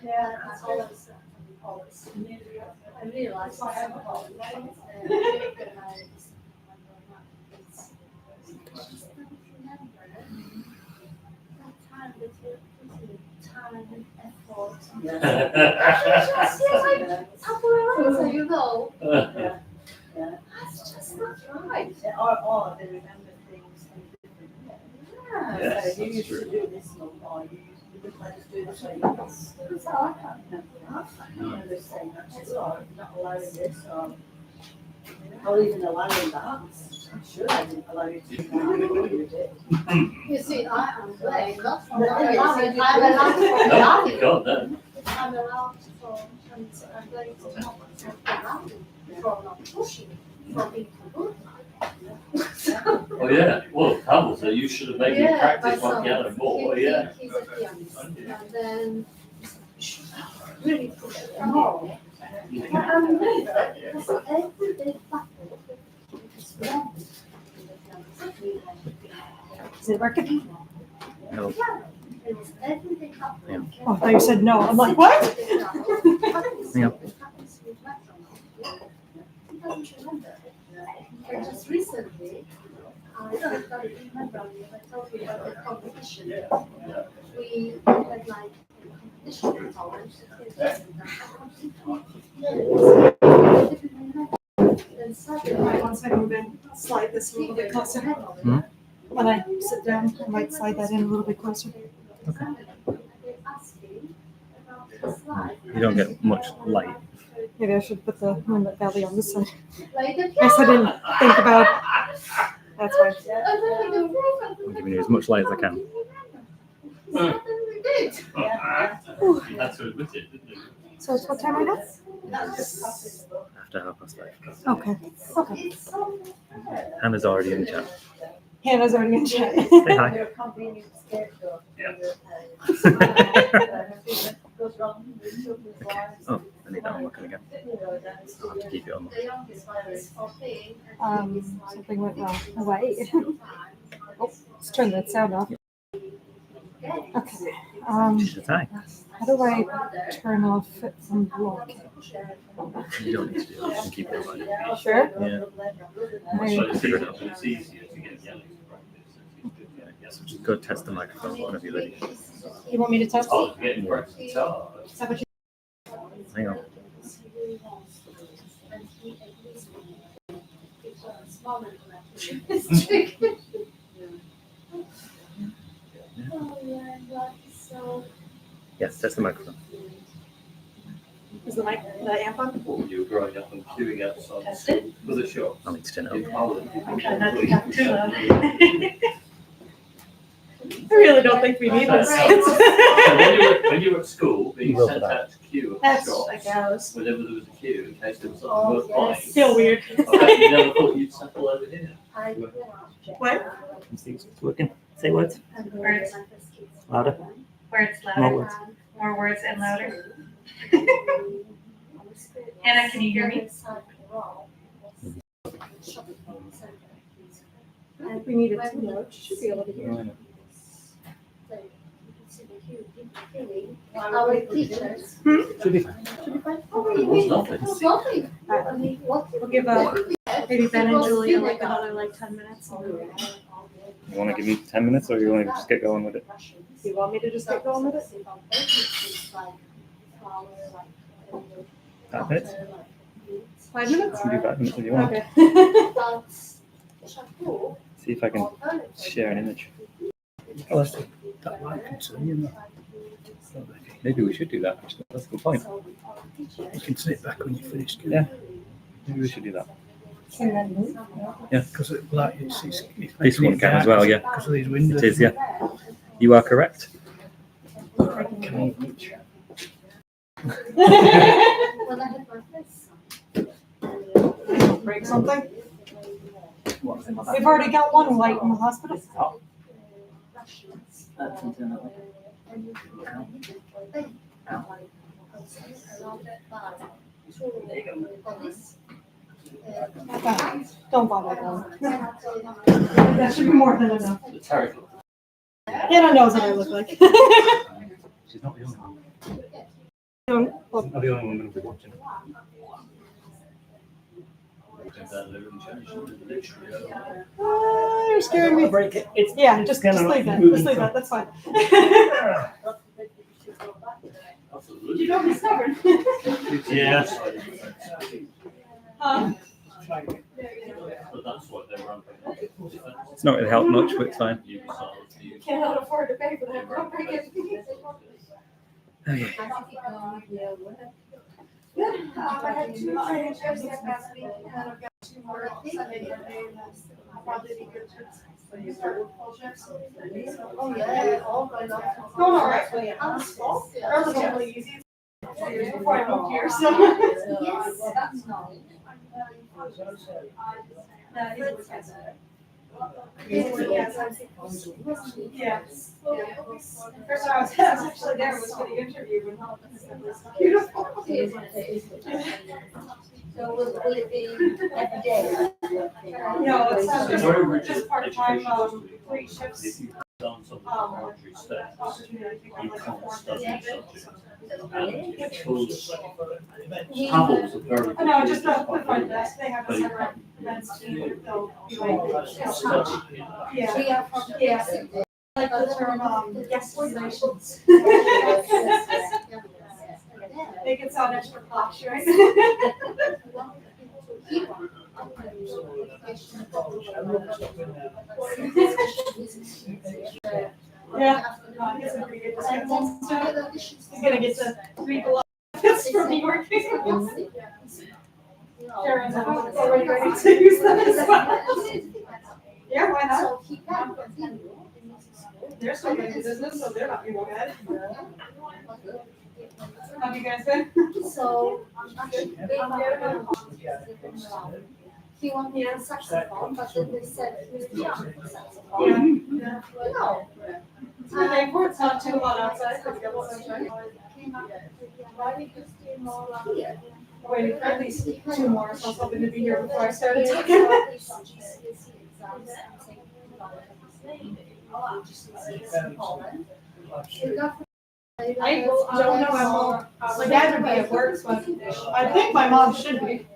Yeah, it's always. I realized time that you put in time and effort. Just like Aberford, you know. That's just not right. Or they remember things in different ways. Yeah. So you used to do this or you would let us do this way. That's how I can't remember. I remember saying that too, or not allowing this, or even allowing that. I'm sure I didn't allow you to do that. I know you did. You see, I am blamed, not for No, allowing, you I'm allowed for No, allowing. God, no. I'm allowed for, and I'm going to not allowing, for not pushing, for being too Oh, yeah. Well, Hamill, so you should have maybe practiced my one piano son, more. Yeah. he's a pianist, and then really push it more. I'm amazed because every day battle is wrong. Is it working? No. It was every day battle. Oh, I thought you said no. I'm like, what? Yeah. And just recently, I don't know if you remember, I told you about the competition. We had like a competition challenge. Then suddenly, Once I move in, I'll slide this a little bit closer. When I sit down, I might slide that in a little bit closer. You don't get much light. Maybe I should put the Moonlit Valley on this side. like the Guess I didn't think about. That's fine. I'm giving you as much light as I can. That's what it was, didn't it? So it's what time I have? After 5:30. Okay. Okay. Hannah's already in the chat. Hannah's already in chat. Say hi. You're a convenient scapegoat. Yeah. Goes wrong with children's lives. Oh, I need that one working again. I'll have to keep it on. Something went wrong. Oh, wait. Oh, let's turn that sound off. Okay. Just hi. How do I turn off it from blocking? You don't need to do it. You can keep it on. Sure. Yeah. So it's easier to get yelling to practice. Yeah, so just go test the microphone whenever you're ready. You want me to test? Oh, getting practice guitar. Is that what you? Hang on. Yes, test the microphone. Is the mic, the amp on? What were you growing up and queuing outside? Was it sure? I'll need to turn it In up. Holland. I'm trying not to have too loud. I really don't think we need this. So when you were at school, being Go for sent that. out to queue at That's, shops, I guess. whenever there was a queue, in case there was something worth buying. Still weird. I bet you never thought you'd settle over here. What? It's working. Say words. Words. Louder. Words More louder. words. More words and louder. Anna, can you hear me? If we need it too loud, you should be able to hear. Our teachers. Should be fine. Should be fine. It was nothing. It was lovely. I mean, what? We'll give maybe Ben and Julia like another like 10 minutes. You want to give me 10 minutes or you want to just get going with it? Do you want me to just get going with it? 5 minutes? 5 minutes? You can do 5 minutes if you want. Okay. See if I can share an image. Maybe we should do that, actually. That's a good point. You can sit back when you finish. Yeah. Maybe we should do that. Can that move? Because like it's This one can as well, yeah. Because of these windows. It is, yeah. You are correct. Break something? We've already got one white in the hospital. That's internally. Don't bother them. That should be more than enough. The territory. Hannah knows what I look like. She's not the only one. Well, She's not the only woman who'll be watching. you're scaring me. Break it. It's Yeah, just leave that. Just leave that. That's fine. You don't be stubborn. Yeah. But that's what they were on. It's not really helped much, but it's fine. Cannot afford to pay for that. Okay. I had 2 training shifts last week, and then I've got 2 more Sunday, Monday, and I'll probably be good to start full shifts. Oh, yeah, all going on. Going all right. I'm small. Relatively easy. 2 years before I moved here, so. Yes, that's not. Yeah. First time I was actually there was getting interviewed and all this stuff was beautiful. So will it be every day? No, it's It's very rigid just part-time, education. 3 shifts. If you've done some preparatory steps, Opportunity, I think, you like can't 4 study days. subject. And it kills Havels are very good. No, just the quite front good. desk, they have a But you separate events team, they'll be like, can't study. yeah, We are from. yeah, like the term, guest relations. Make it sound extra posh, right? Yeah. He's gonna get to read a lot of this from New York. Karen's already ready to use that as well. Yeah, why not? They're still in business, so they're not gonna get it. How have you guys been? So, he wanted a saxophone, but then they said he was beyond the saxophone. Yeah. No. It's good day it's not too hot outside. It's got sunshine. Why did you stay more here? Waiting for at least 2 more, so I was hoping to be here before I started talking. I don't know, my dad would be at work, but I think my mom should be.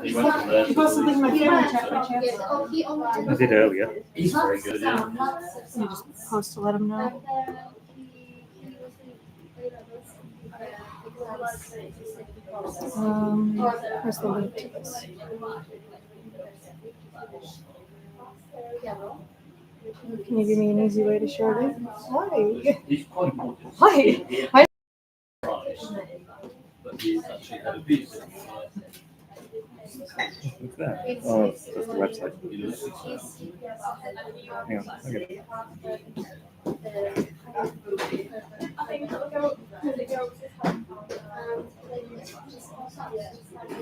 He went from there You post something in my to- family chat by chance? I did earlier. He's very good, yeah. You just post to let them know. Where's the link to this? Can you give me an easy way to share it? Hi. He's quite modest. Hi. Hi. But he's actually had a visa. What's that? Oh, that's the website. Hang on, I'll get it.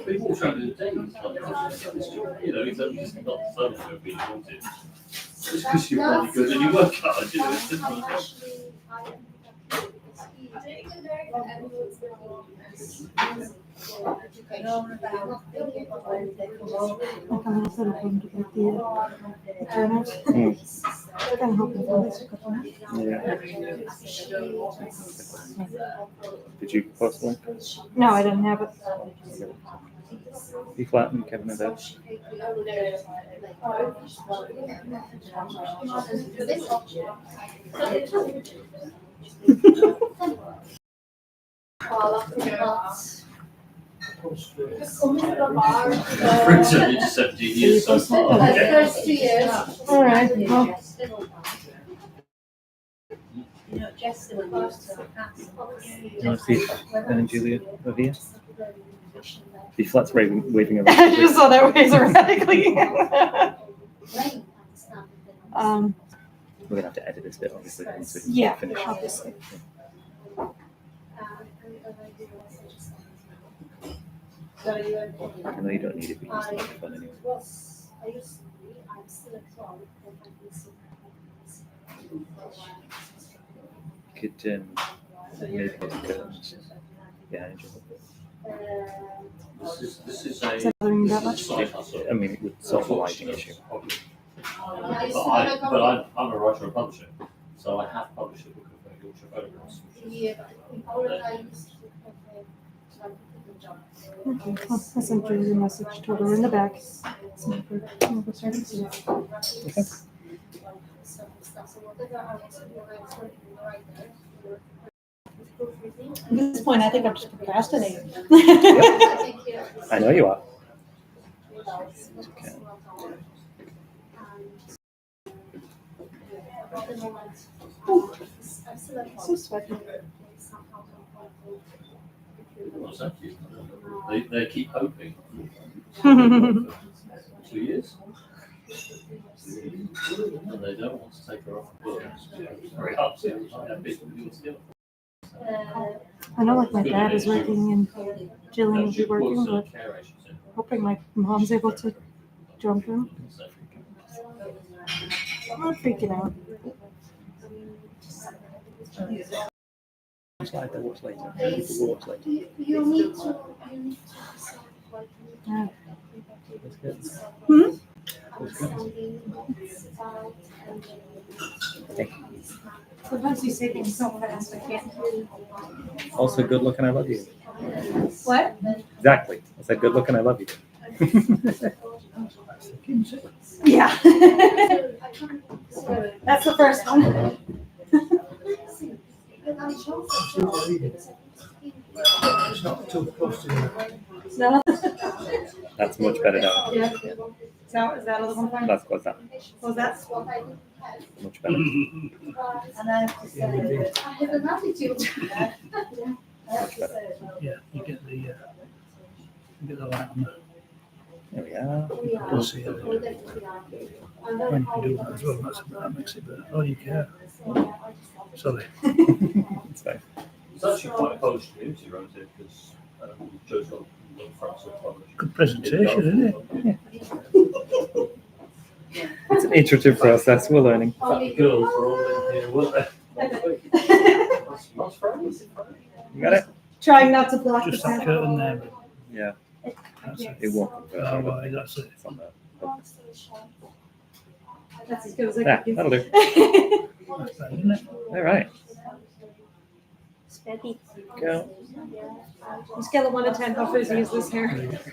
He walks around in the day, he's like, you know, he's only just got the phone over being wanted. Just because you're really good and you work hard, you know, it's different. I'm gonna set up one to get the turners. I'm gonna help with this. Yeah. Did you post one? No, I didn't have it. B flat and Kevin and Dad. Friends have been to 17 years so far. First 2 years. All right. Well, You know, Jess still used to Do you want to see and Julia over here? B flat's waving around. I just saw that waves erratically. We're gonna have to edit this bit, obviously. Once we Yeah, finish. obviously. I know you don't need it, but you just want fun anyway. Could maybe get the curtains behind you. This is Is that bothering you that much? side hustle. I mean, it would solve a lighting issue. I'm a writer and publisher, so I have published a book of Yorkshire photographs. Okay, well, I sent Julie a message, told her in the back. At this point, I think I'm just procrastinating. I know you are. Okay. So sweaty. What's that? They keep hoping. 2 years. And they don't want to take her off the books. It's very hard to have people who still. I know, like, my dad is working and Jillian will be working, but hoping my mom's able to jump in. I'm not freaking out. It's like they watch later. People will watch later. You need to Yeah. That's good. Hmm? That's good. Thank you. Sometimes you say things so fast, I can't. Also, good looking. I love you. What? Exactly. I said, good looking. I love you. Yeah. That's the first one. It's not too close to the No. That's much better now. Yeah. Is that other one fine? That's what's that. Was that? Much better. And I have to say, I have an attitude. Much better. yeah. You get the light on the. There we are. We'll see how they do. When you can do that as well, that makes it better. Oh, you care. Sorry. It's fine. It's actually quite a Polish community around here because Joe's got fronts of Polish. Good presentation, isn't it? It's an iterative process. We're learning. In fact, the girls were all in here, weren't they? Last Friday? You got it? Trying not to block the Just that sound. curtain there. Yeah. That's it. It won't. Oh, right, that's it. It's on there. That's as good as I Yeah, can do. that'll do. That's better, isn't it? All right. Steady. Go. On a scale of 1 to 10, how frizzy is this hair?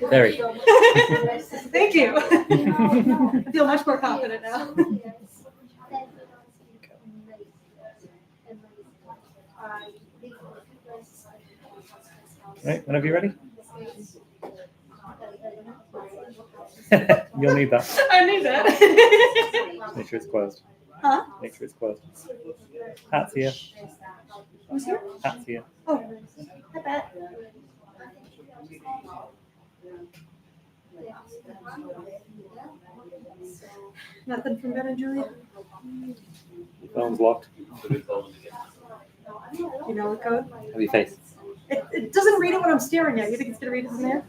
Very. Thank you. I feel much more confident now. Right. Whenever you're ready. You'll need that. I knew that. Make sure it's closed. Huh? Make sure it's closed. Hat's here. Who's here? Hat's here. Oh, I bet. Nothing from Ben and Julia? Phone's locked. You know the code? Have your face. It doesn't read it when I'm staring at it. You think it's going to read it from there?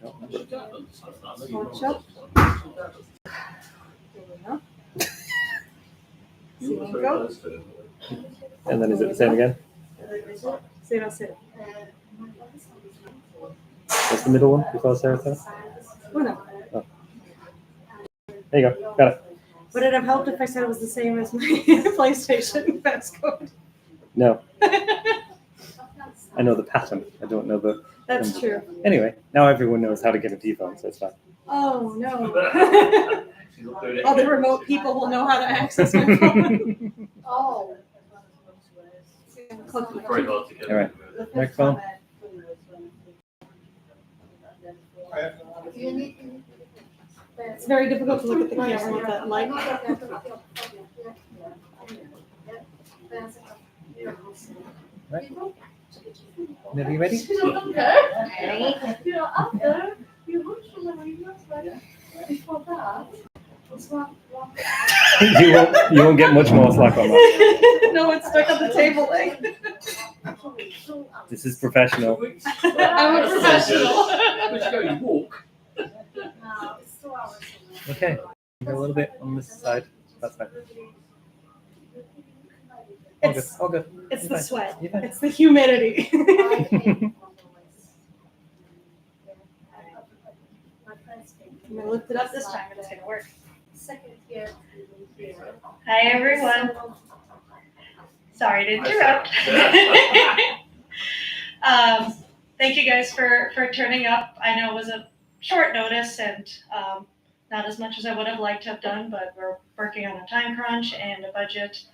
Watch out. There we go. See one go? And then is it the same again? Say no, say. What's the middle one before Sarah? Uno. There you go. Got it. Would it have helped if I said it was the same as my PlayStation passcode? No. I know the pattern. I don't know the. That's true. Anyway, now everyone knows how to get a T-phone, so it's fine. Oh, no. Other remote people will know how to access my phone. Oh. Very hard to get. All right. Microphone. You need. It's very difficult to look at the camera with that light. Right. Whenever you're ready. You won't get much more slack on that. No, it's stuck on the table leg. This is professional. I'm a professional. But you go, you walk. Okay. Go a little bit on this side. That side. All good. It's All good. it's You're the fine. sweat. You're fine. It's the humidity. I'm gonna lift it up this time and it's gonna work. Hi, everyone. Sorry to interrupt. Thank you guys for turning up. I know it was a short notice and not as much as I would have liked to have done, but we're working on a time crunch and a budget.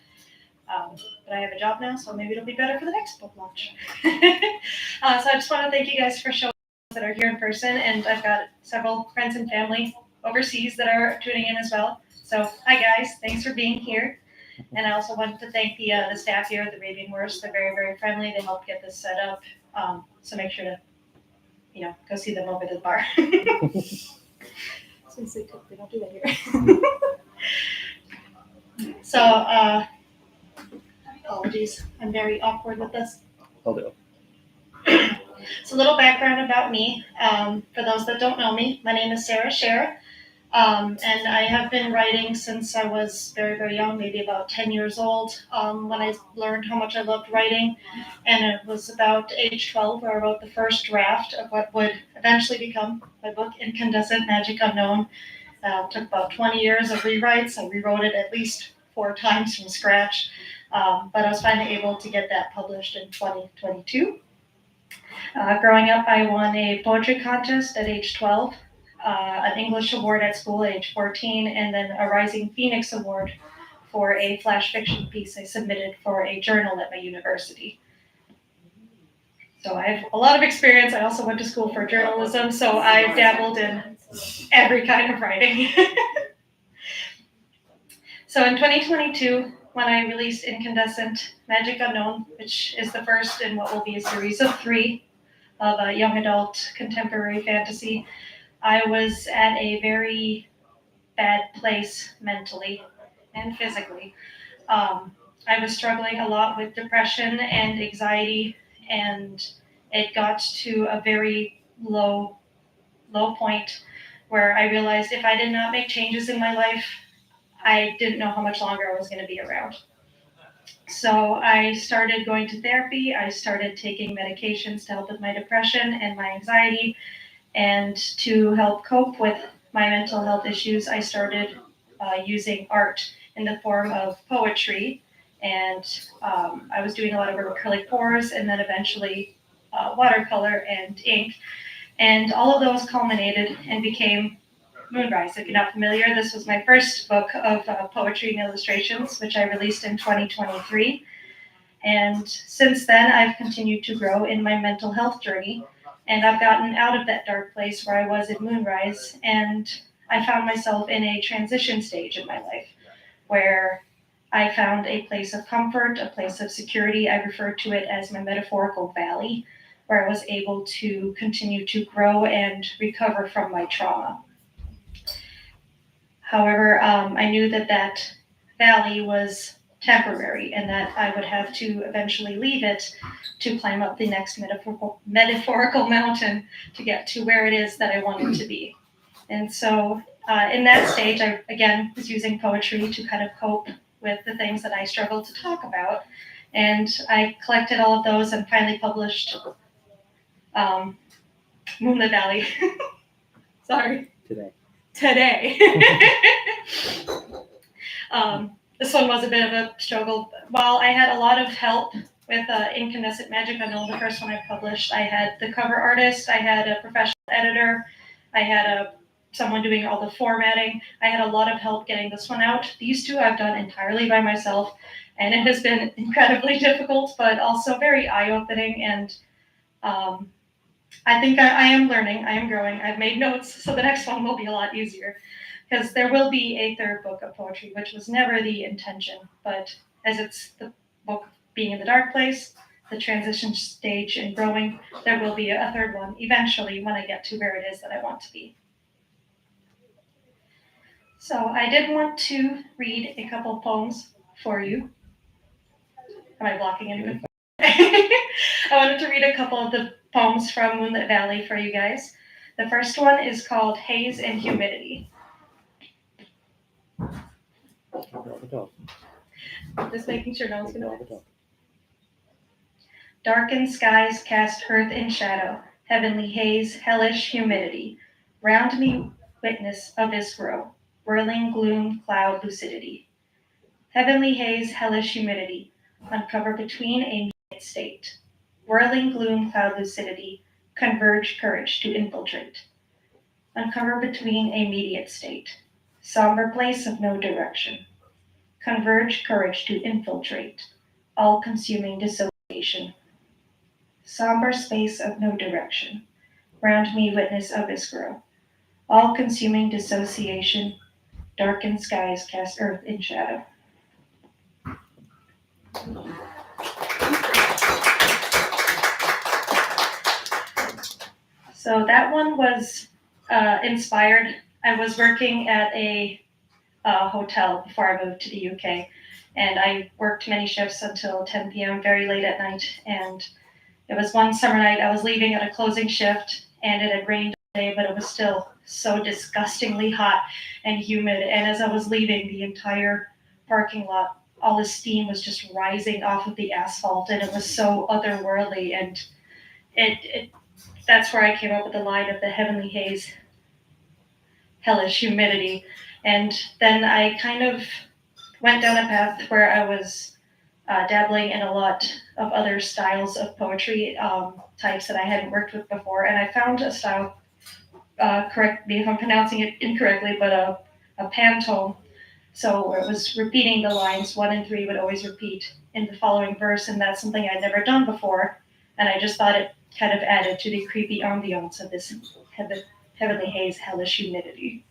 But I have a job now, so maybe it'll be better for the next book launch. So I just want to thank you guys for showing up that are here in person, and I've got several friends and family overseas that are tuning in as well. So hi guys, thanks for being here. And I also wanted to thank the staff here at the Arabian Horse. They're very, very friendly. They helped get this set up. So make sure to, go see them over at the bar. Since they don't do that here. So apologies, I'm very awkward with this. Hold it up. So a little background about me. For those that don't know me, my name is Chayer. And I have been writing since I was very, very young, maybe about 10 years old, when I learned how much I loved writing. And it was about age 12 where I wrote the first draft of what would eventually become my book, Incandescent Magic Unknown. Took about 20 years of rewrites. I rewrote it at least 4 times from scratch. But I was finally able to get that published in 2022. Growing up, I won a poetry contest at age 12. An English award at school at age 14, and then a Rising Phoenix Award for a flash fiction piece I submitted for a journal at my university. So I have a lot of experience. I also went to school for journalism, so I've dabbled in every kind of writing. So in 2022, when I released Incandescent Magic Unknown, which is the first in what will be a series of 3 of a young adult contemporary fantasy, I was at a very bad place mentally and physically. I was struggling a lot with depression and anxiety, and it got to a very low point where I realized if I did not make changes in my life, I didn't know how much longer I was going to be around. So I started going to therapy. I started taking medications to help with my depression and my anxiety. And to help cope with my mental health issues, I started using art in the form of poetry. And I was doing a lot of acrylic pours and then eventually watercolor and ink. And all of those culminated and became Moonrise. If you're not familiar, this was my first book of poetry and illustrations, which I released in 2023. And since then, I've continued to grow in my mental health journey. And I've gotten out of that dark place where I was in Moonrise, and I found myself in a transition stage in my life where I found a place of comfort, a place of security. I refer to it as my metaphorical valley, where I was able to continue to grow and recover from my trauma. However, I knew that valley was temporary and that I would have to eventually leave it to climb up the next metaphorical mountain to get to where it is that I wanted to be. And so in that stage, I, again, was using poetry to kind of cope with the things that I struggled to talk about. And I collected all of those and finally published Moonlit Valley. Sorry. Today. This one was a bit of a struggle. While I had a lot of help with Incandescent Magic Unknown, the first one I published, I had the cover artist, I had a professional editor, I had someone doing all the formatting. I had a lot of help getting this one out. These 2 I've done entirely by myself, and it has been incredibly difficult, but also very eye-opening. And I think I am learning, I am growing. I've made notes, so the next one will be a lot easier. Because there will be a 3rd book of poetry, which was never the intention. But as it's the book being in the dark place, the transition stage and growing, there will be a 3rd one eventually when I get to where it is that I want to be. So I did want to read a couple poems for you. Am I blocking anything? I wanted to read a couple of the poems from Moonlit Valley for you guys. The first one is called Haze and Humidity. dog. Just making sure no one's gonna. Ignore the dog. Darkened skies cast hearth in shadow, heavenly haze, hellish humidity. Round me witness of his grow, whirling gloom, cloud lucidity. Heavenly haze, hellish humidity, uncover between a mediate state. Whirling gloom, cloud lucidity, converge courage to infiltrate. Uncover between a mediate state. Somber place of no direction. Converge courage to infiltrate. All-consuming dissociation. Somber space of no direction. Round me witness of his grow. All-consuming dissociation. Darkened skies cast earth in shadow. So that one was inspired. I was working at a hotel before I moved to the UK, and I worked many shifts until 10 p.m. very late at night. And it was one summer night. I was leaving at a closing shift, and it had rained all day, but it was still so disgustingly hot and humid. And as I was leaving, the entire parking lot, all the steam was just rising off of the asphalt, and it was so otherworldly. And that's where I came up with the line of the heavenly haze, hellish humidity. And then I kind of went down a path where I was dabbling in a lot of other styles of poetry, types that I hadn't worked with before. And I found a style, correct me if I'm pronouncing it incorrectly, but a pantome. So where it was repeating the lines 1 and 3 would always repeat in the following verse. And that's something I'd never done before. And I just thought it kind of added to the creepy ambiance of this heavenly haze, hellish humidity.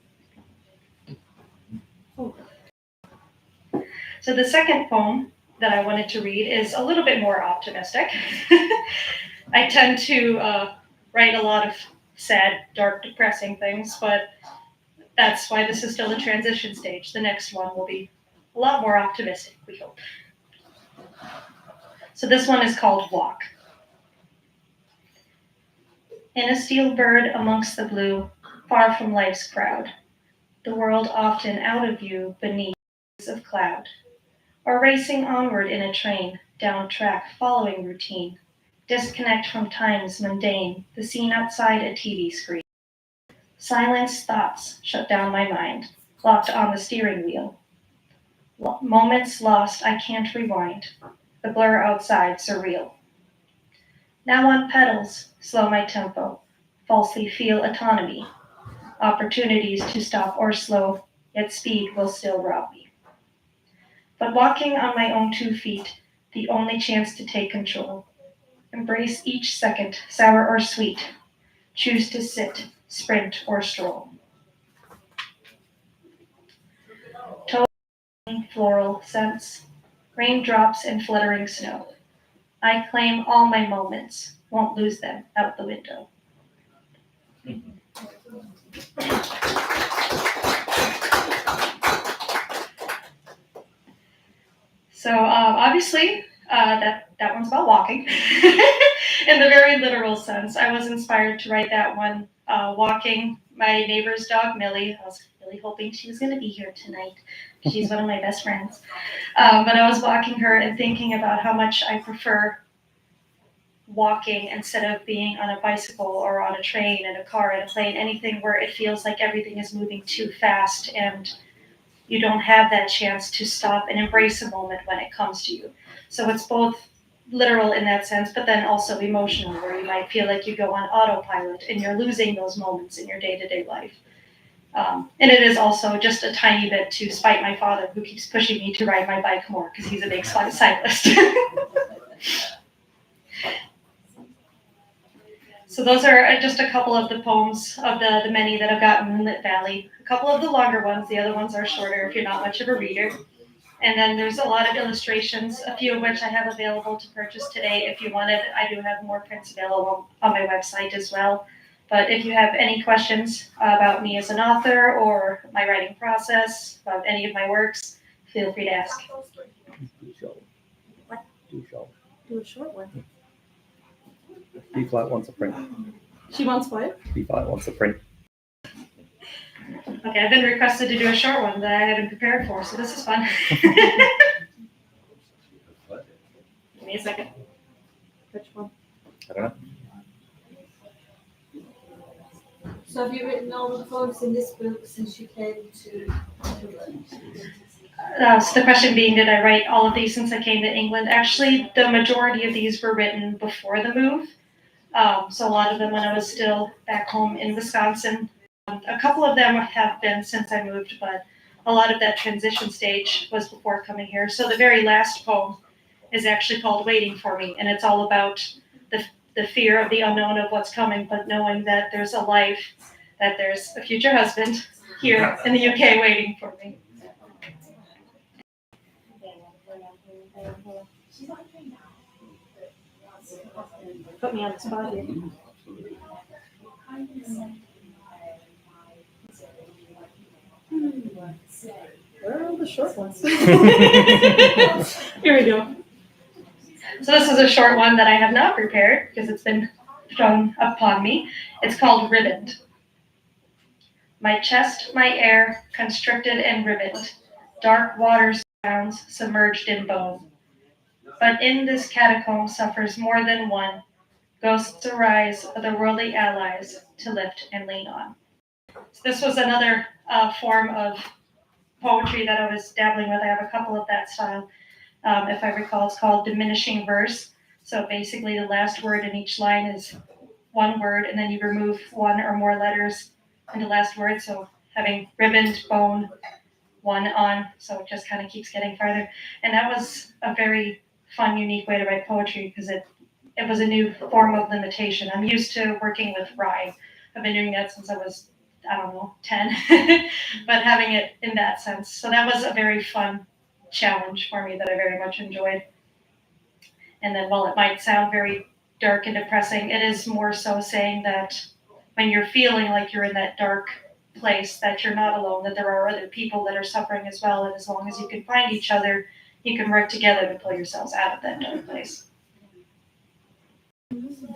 So the second poem that I wanted to read is a little bit more optimistic. I tend to write a lot of sad, dark, depressing things, but that's why this is still the transition stage. The next one will be a lot more optimistic, we hope. So this one is called Walk. In a steel bird amongst the blue, far from life's crowd, the world often out of view beneath of cloud, or racing onward in a train, down track following routine, disconnect from times mundane, the scene outside a TV screen. Silenced thoughts shut down my mind, locked on the steering wheel. Moments lost I can't rewind, the blur outside surreal. Now on pedals, slow my tempo, falsely feel autonomy. Opportunities to stop or slow, yet speed will still rob me. But walking on my own 2 feet, the only chance to take control. Embrace each second, sour or sweet. Choose to sit, sprint, or stroll. Towing floral scents, raindrops and fluttering snow. I claim all my moments, won't lose them out the window. So obviously, that one's about walking in the very literal sense. I was inspired to write that one walking my neighbor's dog, Millie. I was really hoping she was going to be here tonight. She's one of my best friends. But I was walking her and thinking about how much I prefer walking instead of being on a bicycle or on a train and a car and a plane, anything where it feels like everything is moving too fast and you don't have that chance to stop and embrace a moment when it comes to you. So it's both literal in that sense, but then also emotional, where you might feel like you go on autopilot and you're losing those moments in your day-to-day life. And it is also just a tiny bit to spite my father, who keeps pushing me to ride my bike more because he's a big cyclist. So those are just a couple of the poems of the many that I've got in Moonlit Valley. A couple of the longer ones, the other ones are shorter if you're not much of a reader. And then there's a lot of illustrations, a few of which I have available to purchase today if you wanted. I do have more prints available on my website as well. But if you have any questions about me as an author or my writing process, about any of my works, feel free to ask. What? Do a short one. B-Flat wants a print. She wants what? B-Flat wants a print. Okay, I've been requested to do a short one that I hadn't prepared for, so this is fun. Give me a second. Which one? I don't know. So have you written all the poems in this book since you came to England? So the question being, did I write all of these since I came to England? Actually, the majority of these were written before the move. So a lot of them when I was still back home in Wisconsin. A couple of them have been since I moved, but a lot of that transition stage was before coming here. So the very last poem is actually called Waiting for Me, and it's all about the fear of the unknown of what's coming, but knowing that there's a life, that there's a future husband here in the UK waiting for me. Put me on the spot here. Where are all the short ones? Here we go. So this is a short one that I have not prepared because it's been thrown upon me. It's called Ribboned. My chest, my air, constricted and ribboned. Dark water surrounds, submerged in bone. But in this catacomb suffers more than one. Ghosts arise, other worldly allies to lift and lean on. So this was another form of poetry that I was dabbling with. I have a couple of that style. If I recall, it's called diminishing verse. So basically the last word in each line is one word, and then you remove one or more letters in the last word. So having ribboned, bone, one on, so it just kind of keeps getting farther. And that was a very fun, unique way to write poetry because it was a new form of limitation. I'm used to working with rhyme. I've been doing that since I was, 10, but having it in that sense. So that was a very fun challenge for me that I very much enjoyed. And then while it might sound very dark and depressing, it is more so saying that when you're feeling like you're in that dark place, that you're not alone, that there are other people that are suffering as well. And as long as you can find each other, you can work together to pull yourselves out of that dark place.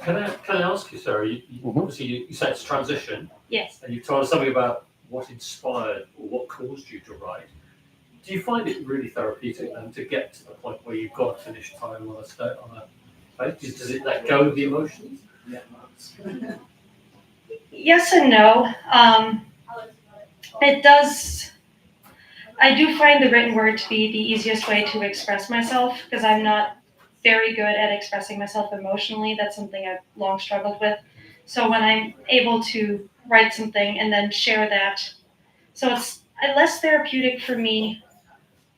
Can I ask you, Sarah? Obviously, you said it's transition, Yes. and you told us something about what inspired or what caused you to write. Do you find it really therapeutic then to get to the point where you've got a finished poem on a page? Does it let go of the emotions? Yes and no. It does. I do find the written word to be the easiest way to express myself because I'm not very good at expressing myself emotionally. That's something I've long struggled with. So when I'm able to write something and then share that, so it's less therapeutic for me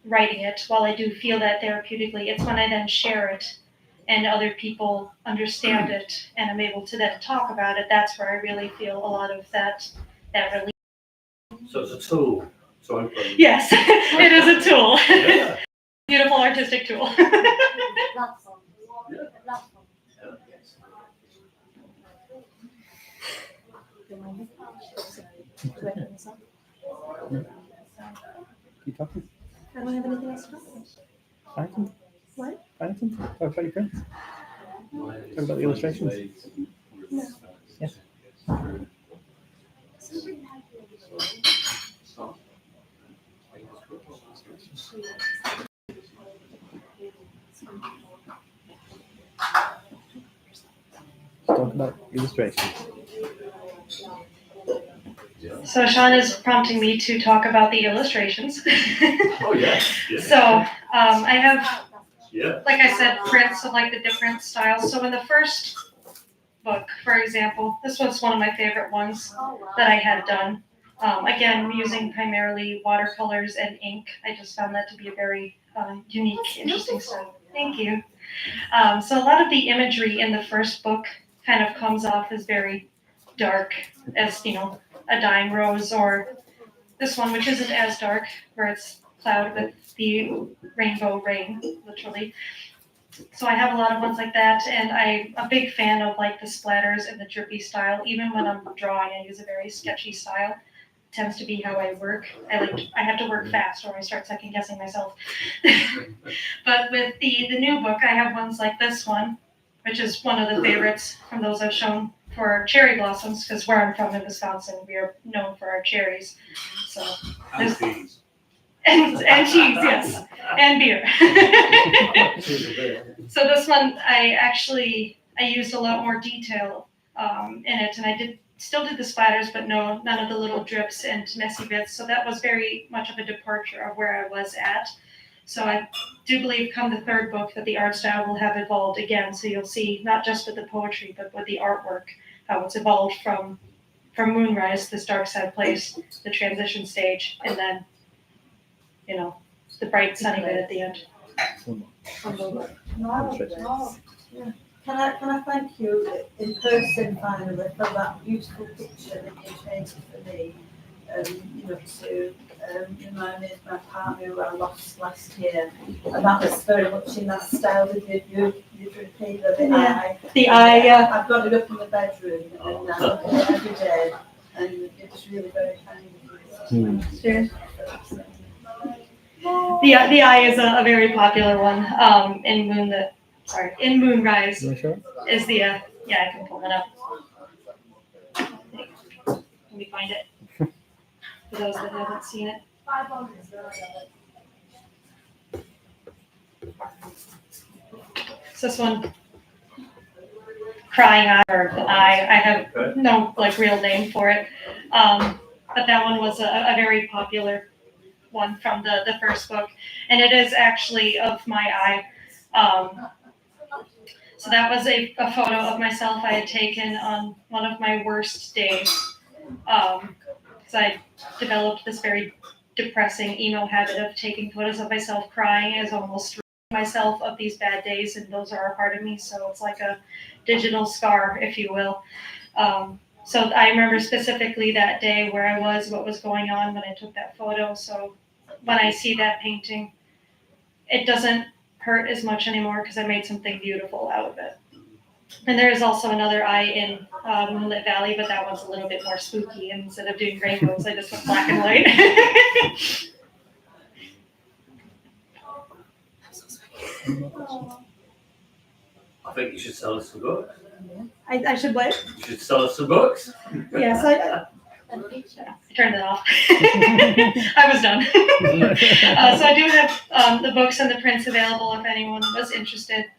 writing it. While I do feel that therapeutically, it's when I then share it and other people understand it and I'm able to then talk about it. That's where I really feel a lot of that relief. So it's a tool to open. Yes, it is a tool. Yeah. Beautiful artistic tool. Keep talking. I don't have anything else to talk about. Find some. What? Find some. Talk about your prints. Talk about the illustrations. Yeah. Talk about illustrations. So Sean is prompting me to talk about the illustrations. Oh yeah. So I have, Yeah. like I said, prints of like the different styles. So in the first book, for example, this was one of my favorite ones that I had done. Again, using primarily watercolors and ink. I just found that to be a very unique, interesting style. Thank you. So a lot of the imagery in the first book kind of comes off as very dark, as a dying rose, or this one, which isn't as dark, where it's cloud with the rainbow rain, literally. So I have a lot of ones like that, and I'm a big fan of like the splatters and the drippy style. Even when I'm drawing, I use a very sketchy style. It tends to be how I work. I have to work fast, or I start second guessing myself. But with the new book, I have ones like this one, which is one of the favorites from those I've shown for cherry blossoms, because where I'm from in Wisconsin, we are known for our cherries. So And cheese. and cheese, yes, and beer. So this one, I used a lot more detail in it, and I still did the splatters, but none of the little drips and messy bits. So that was very much of a departure of where I was at. So I do believe come the third book that the art style will have evolved again. So you'll see not just with the poetry, but with the artwork, how it's evolved from Moonrise, this dark side place, the transition stage, and then, the bright sunny bit at the end. Can I thank you in person finally for that beautiful picture that you painted for me, to remind me of my partner who I lost last year. And that was very much in that style that you repeated the eye. The eye, yeah. I've got it up in the bedroom and I look at it every day, and it was really very kind of you. Sure. The eye is a very popular one in Moonrise. You want to show it? Is the I can pull it up. Let me find it for those that haven't seen it. So this one, crying eye or the eye. I have no real name for it, but that one was a very popular one from the first book, and it is actually of my eye. So that was a photo of myself I had taken on one of my worst days, because I developed this very depressing emo habit of taking photos of myself crying as almost myself of these bad days, and those are a part of me. So it's like a digital scar, if you will. So I remember specifically that day where I was, what was going on when I took that photo. So when I see that painting, it doesn't hurt as much anymore because I made something beautiful out of it. And there is also another eye in Moonlit Valley, but that one's a little bit more spooky. And instead of doing rainbows, I just went black and white. I think you should sell us some books. I should what? You should sell us some books. Yes, I turned it off. I was done. So I do have the books and the prints available if anyone was interested.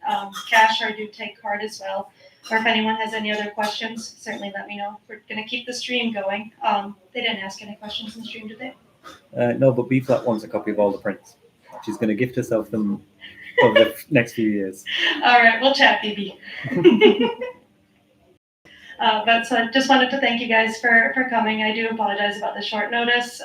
Cash, or I do take card as well. Or if anyone has any other questions, certainly let me know. We're going to keep the stream going. They didn't ask any questions in the stream, did they? No, but B-Flat wants a copy of all the prints. She's going to gift herself them over the next few years. All right, we'll chat, BB. But so I just wanted to thank you guys for coming. I do apologize about the short notice.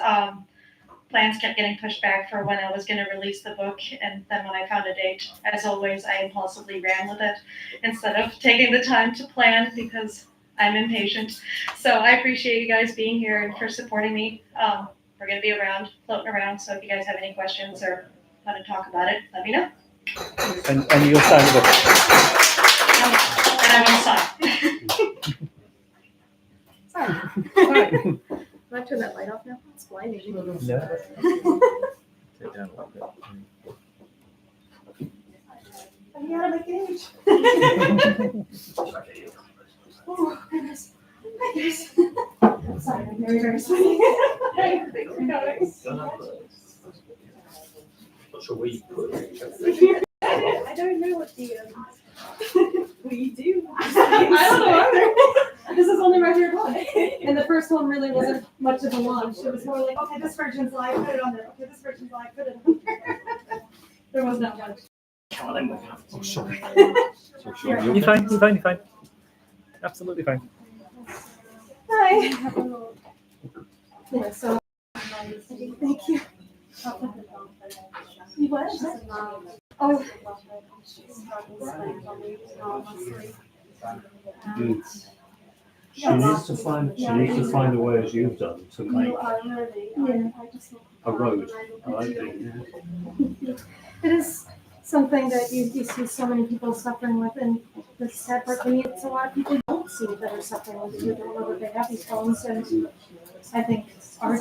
Plans kept getting pushed back for when I was going to release the book, and then when I found a date, as always, I impulsively ran with it instead of taking the time to plan because I'm impatient. So I appreciate you guys being here and for supporting me. We're going to be around, floating around, so if you guys have any questions or want to talk about it, let me know. And you'll sign the book. And I will sign. Sorry. Can I turn that light off now? It's blinding. No. Take down a little bit. I'm out of my cage. Oh, goodness. Sorry, I'm very, very sorry. Thanks for coming. Not sure where you put it. I don't know what the We do. I don't know either. This is only my third one. And the first one really wasn't much of a launch. It was more like, okay, this version's live, put it on there. Okay, this version's live, put it on there. There was not much. Oh, sorry. You're fine, you're fine, you're fine. Absolutely fine. Hi. Yeah, so thank you. You what? Oh. She needs to find a way, as you've done, to make a road. I think. It is something that you see so many people suffering with, and the sad part for me, it's a lot of people you don't see that are suffering with it. You don't know that they have these problems, and I think art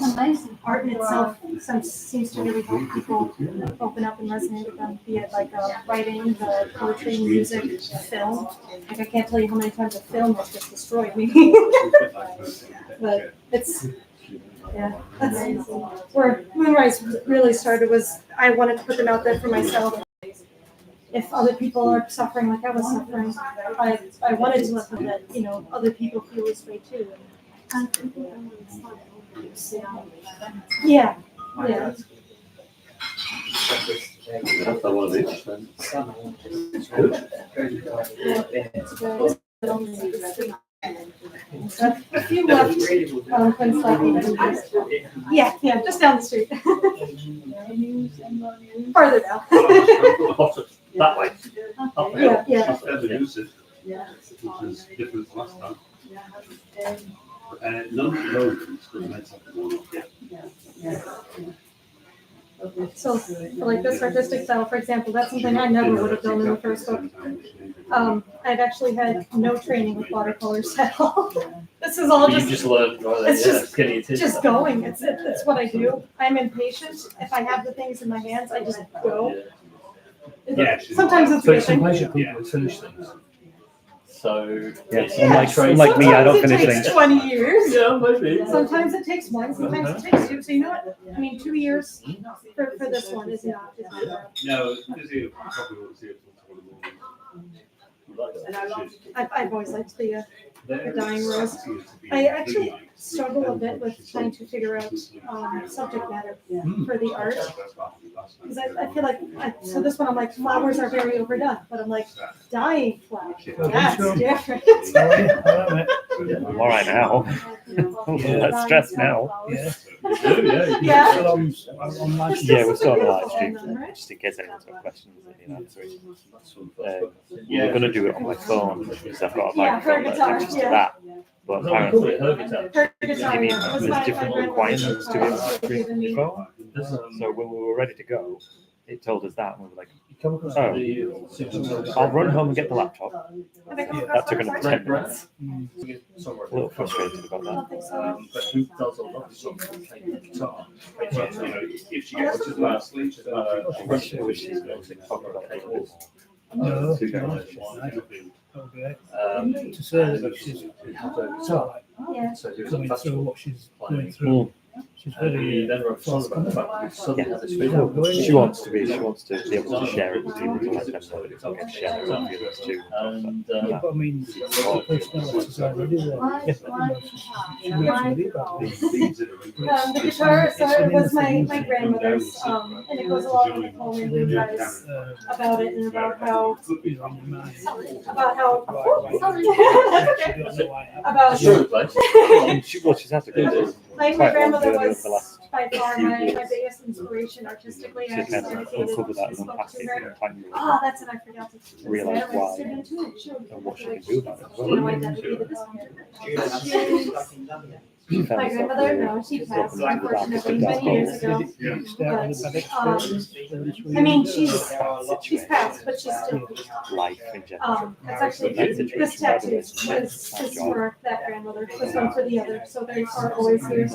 in itself seems to really help people open up and resonate with them, be it like writing, the poetry, music, film. Like I can't tell you how many times a film has just destroyed me. But it's, yeah, that's where Moonrise really started, was I wanted to put them out there for myself. If other people are suffering like I was suffering, I wanted to let them that, you know, other people feel this way too. Yeah, yeah. That's one of these. It's good. A few left, things like, yeah, just down the street. Farther down. That way. Up the hill. Yeah. That's elusive, which is different from last time. None of So, for like this artistic style, for example, that's something I never would have done in the first book. I've actually had no training with watercolors at all. This is all You just, just learned, right? it's just- getting it in. just going. It's what I do. I'm impatient. If I have the things in my hands, I just go. Yeah. Sometimes it's So good. it's impatient people who finish things. So Yes, unlike me, I don't Sometimes finish it takes things. 20 years. Yeah, maybe. Sometimes it takes one, sometimes it takes two. So you know what? I mean, 2 years for this one is not bad. No, because you probably want to see it tomorrow morning. I've always liked the dying rose. I actually struggle a bit with trying to figure out subject matter for the art. Because I feel like, so this one I'm like, flowers are very overdone, but I'm like, dying flowers, that's different. I'm all right now. Less stressed now. Yeah. Yeah. Still on live stream. Yeah, we're still on the live stream, just in case anyone's got questions. We're going to do it on my phone because I've got a microphone that attaches to that. But apparently, Her guitar, you need, yeah, was there's my different grandmother's requirements to be able to guitar stream given me. from your phone. So when we were ready to go, it told us that, and we were like, I'll run home and get the laptop. Have I come across That took one? another Sorry. 10 minutes. A little frustrated about I that. don't think so. But who does a lot of songs and play the guitar? If she Oh, gets that's to the last sleep, I wish she's going to talk about it. No. Too much. Okay. to To say that she's guitar. Yeah. So do going through what she's going Mm. through. She's And very he then wrote a song about the fact that he suddenly had this feeling. She wants to be able to share it with people to let them know that it's okay to share it with feelings too. And yeah, but I mean, the personality's already there. Yeah. She makes me leave that. The guitar, so it was my grandmother's, and it goes along with the poem you guys about it and about how, about, Sure, place. She's had to go to my quite grandmother long journey over was the last. by far my biggest inspiration artistically. I She kind of dedicated uncovered that this and book unpacked to it her. in time Oh, that's it, I forgot to. Realise I why registered into it, sure. and what she can do about it as You know, well. I dedicated this one to her. She found My herself grandmother, in a- no, she passed Open to that, unfortunately but many years ago. I mean, she's passed, but she's still. life in general. It's actually, this tattoo is for that grandmother, this one for the other, so they are always here.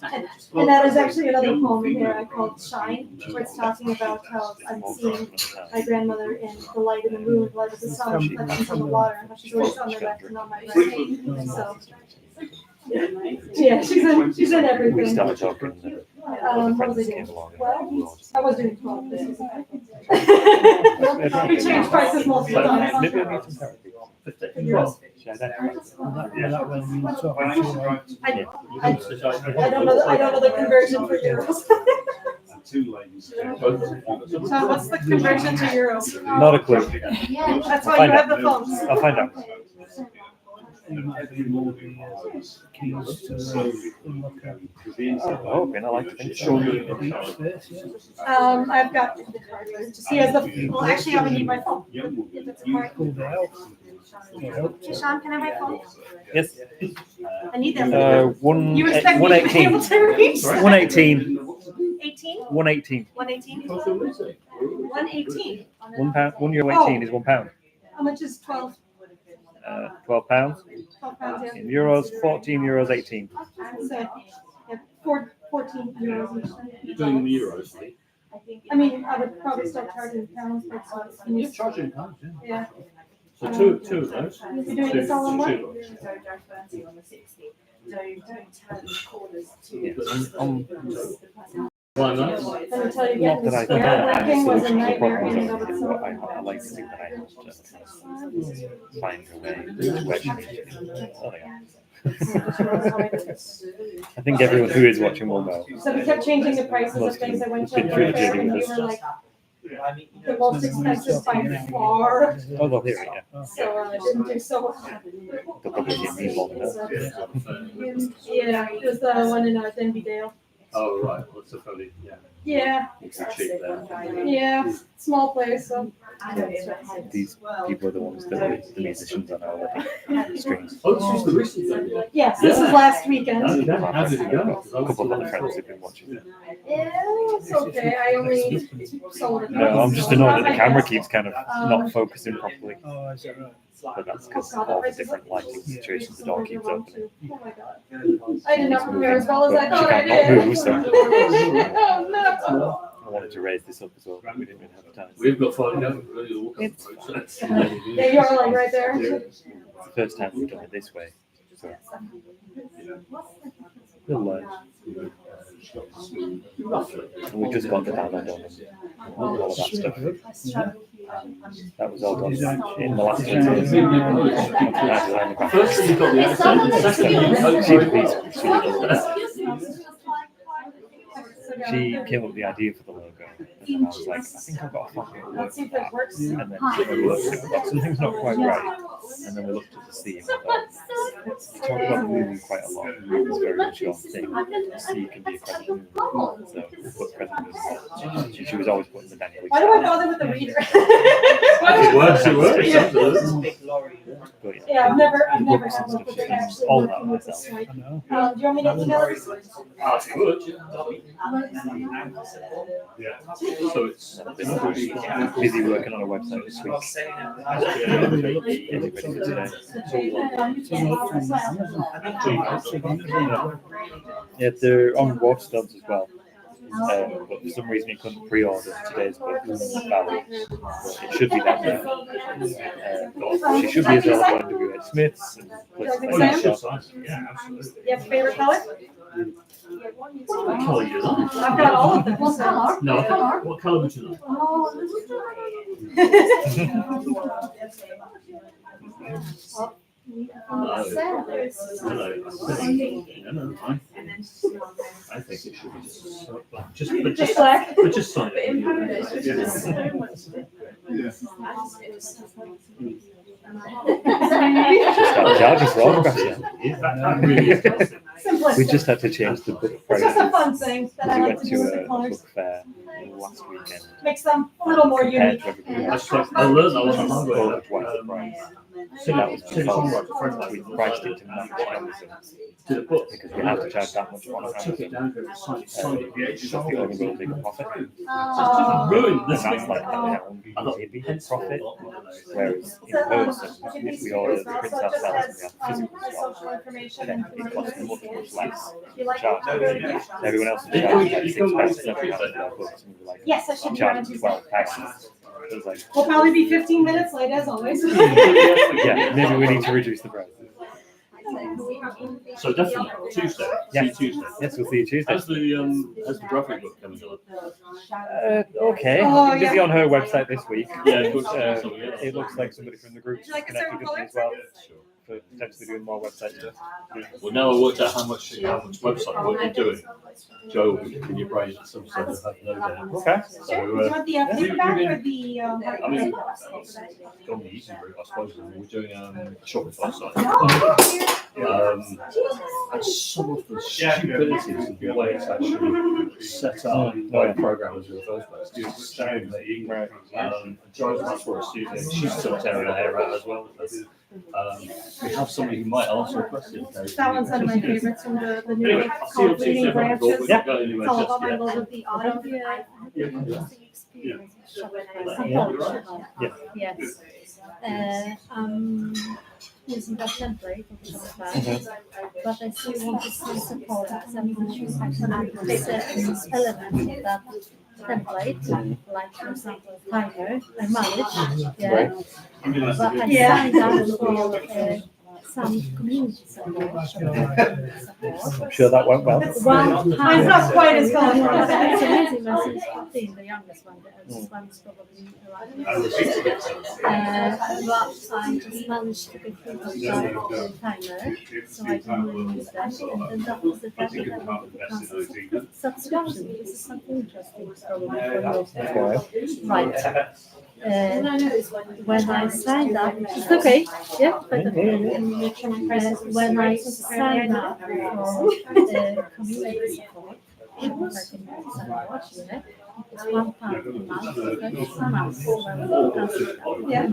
And that is actually another poem in here I called Shine, where it's talking about how I'm seeing my grandmother in the light of the moon, the light of the sun, reflections on the water, and how she's always on the left and on my right. So, yeah, she's in We everything. started talking, and What was friends I came doing? along. 12? I was doing 12. This was we changed prices multiple times. Maybe I need some therapy. Should I then? I don't know the conversion for euros. Tom, what's the conversion to euros? Not a clue. That's why you have the phones. I'll find out. Oh, okay, I like to think so. I've got the card here. Just he has the. Well, actually, I would need my phone. If it's a card. Sean, can I have my phone? Yes. I need that. You expect me to be able 118. to reach? 118. 18? 118. 118? 118. £1. €1.18 is £1. How much is 12? £12. 12 pounds, yeah. In euros, €14.18. So, 14 euros each. You're doing them in euros, right? I mean, I would probably start charging pounds, but it's You're charging pounds, yeah. yeah. So two of those. You're doing this all in one? Why not? Let me tell you, Not getting that I square think racking was a the nightmare problem in is and of everything, itself. but I like to think that I have to find a way to actually. Oh, yeah. I think everyone who is watching will know. So we kept changing the prices of Most of things. I them went to been a pretty fair jaded and with we this. were like the most expensive by far. Oh, they'll hear it, yeah. So I didn't do so well. They'll probably hear me long enough. Yeah, it was the one in Denby Dale. Oh, right, well, it's a fairly, yeah, Yeah, it's a cheap there. yeah, small place, so. These people are the ones that are the musicians on our strings. Oh, this was the recent thing. Yes, this was last weekend. How did it go? A couple of other friends who've been watching. Yeah, it's okay. I only sold it. No, I'm just annoyed that the camera keeps kind of not focusing properly. Oh, is that right? But that's because all the different lighting situations the door keeps opening. Oh my god. I did not prepare as well as I But thought I she can't did. not move, so Oh no. I wanted to raise this up as well, but we didn't really have time. We've got 5 minutes. Really all Yeah, you're like right there. It's the first time we've done it this way, so we'll learn. And we just got the download on and all of that stuff. That was all done in the last 2 days. First, you got the accent. Second, She came up with the idea for the logo, and I was like, I think I've got a fucking logo Let's see for if it that. works. And then we looked at it, we thought something's not quite right. And then we looked at the theme and thought, we talk about moving quite a lot. It's very much your thing. The sea can be a present mover. So we put present mover. She was always putting the dangly. Why do I bother with the reader? it works, it works. Yeah. But yeah, Yeah, I've never had books one and with stuff, it actually all working that with the myself. Stripe. I know. Do you want me to email it? That's good, yeah. So it's Busy working on a website this week. Everybody for today. Yeah, they're on Watchdogs as well. But for some reason it couldn't pre-order today's book, Moonlit Valley. But it should be down there. She should be available in WH Smith's and places Oh, like you that. should, yeah, absolutely. You have a favorite color? What colour do you like? I've got all of them. What color? No, what colour would you like? I think it should be just black. Just black? But just sign it. Just got charges for autographs yet. That really is classic. We just had to change the book It's prices. just a fun thing that I We like went to do to with the a colors. book fair last weekend. Makes them a little more Compared unique. to everybody I else. just I learned that wasn't hungry. Well, twice the price. That was because we priced it to match Amazon To the book. because we had to charge that much on I took it Amazon. down to sign it. Because the only real big profit. Ruined And this. that's like a maybe profit. Whereas in person, if we order the prints ourselves and we have physical My stock, social information then and it costs much, much less you like charge. it? Everyone else is charging like £6 every month for their books, and we were like, Yes, I should I'm be around charging Tuesday. £12. It was like, We'll probably be 15 minutes late as always. yeah, maybe we need to reduce the prices. So definitely Tuesday. Yeah. See you Tuesday. Yes, we'll see you Tuesday. How's the graphic book coming on? Okay, Oh, I've been busy yeah. on her website this week. Yeah, of course. It looks like somebody from the group Would you like a connected certain with me color? as well for potentially doing more website stuff. Well, now I worked out how much website work you're doing. Joe, can you raise some sort of lowdown? Okay. Sure. So, Do you want the paperback or the? I mean, gone the easy route, I suppose. We're doing a Shopify site. And some of the stupidities of the way it's actually set up by programmers in the first place is astounding. Joe's much for a student. She's still tearing her hair out as well. We have somebody who might answer a question. That one's one of my favorites from the new Anyway, book I'll see you on called Leading Tuesday. Branches. Yeah. Go anywhere It's all just about my yet. love of the autumn. Yeah. Yes. using that template of Shopify, but I still wanted some support because I'm not sure if I can add certain elements of that template, like for example timer, I manage, yeah. But I signed up for some community support, Shopify support. I'm sure that went well. Mine's not quite as colorful. It's amazing. My son's 14, the youngest one. The eldest one is probably around. But I just managed to get rid of that timer, so I didn't really use them. And then that was the time that I wanted to cancel subscription. This is something interesting, probably for you. Right. When I signed up, it's okay. Yeah, but when I signed up for community support, it was £1 a month, 32 months. Yeah.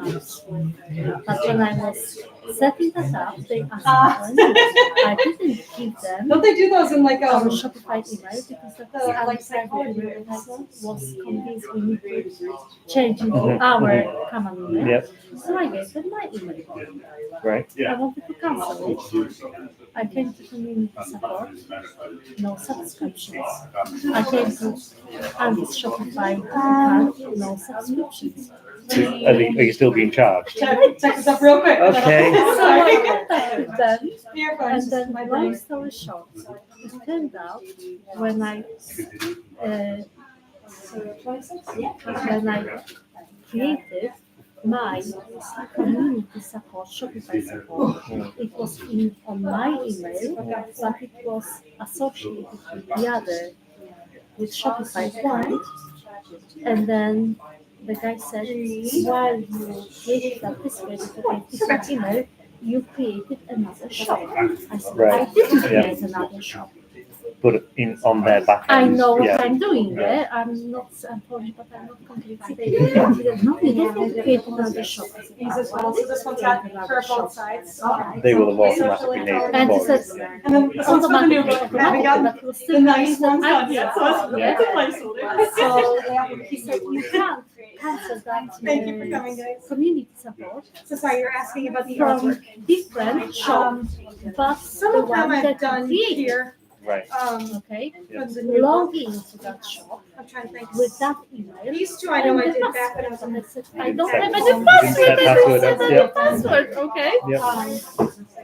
But when I was setting that up, they asked me I didn't give them. Don't they do those in like our Shopify email because that's like psychology that I was convinced we need to change into our common email. Yep. So I gave them my email. Right. I wanted to cancel it. I came to community support, no subscriptions. I came to Andy's Shopify account, no subscriptions. Are you still being charged? check this up real quick. Okay. So I contacted them, Earphones. and then long story short, it turned out when I created my community support, Shopify support, it was on my email, but it was associated with the other, with Shopify client, and then the guy said, while you created that this way, different email, you created another shop. I said, Right. I didn't create another shop. But on their back I end. know what Yeah. I'm doing there. I'm not unfortunate, but I'm not completely stable. No, you don't create another shop. These as well. So this one's got for both sides. They will have automatically made And it it for you. says, And then this one's for the new book. I haven't gotten but it was the still nice that ones I done yet, so it's a placeholder. So he said, you can't cancel that Thank you for coming, guys. community support So sorry, you're asking about the from artwork. different shops, but Some the of them one I've that done you created. here. Right. Okay, Yeah. From the new log book. into that shop I'm trying to think. with that email. These two I know I and the did back when I was password. in And I said, I don't have Set- any password. I don't have any Yeah. password. Okay. Yeah.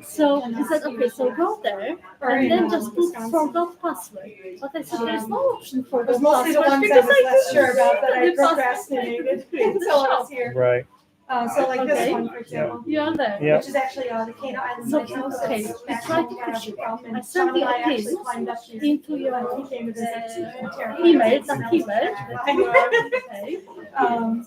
So he said, okay, so go there and then just put forgot password. But I said, there's no option for It was forgot mostly the password ones I because was less sure couldn't about that I see the password. procrastinated Create the until I shop. was here. Right. So like this Okay. one, for example, You're there. Yeah. which is actually the Kano Island So, Lighthouse. okay, It's we actually try to kind of push it. from, and I Sean sent and the I actually appeals climbed up these. into your He came to visit. email, that email. Okay.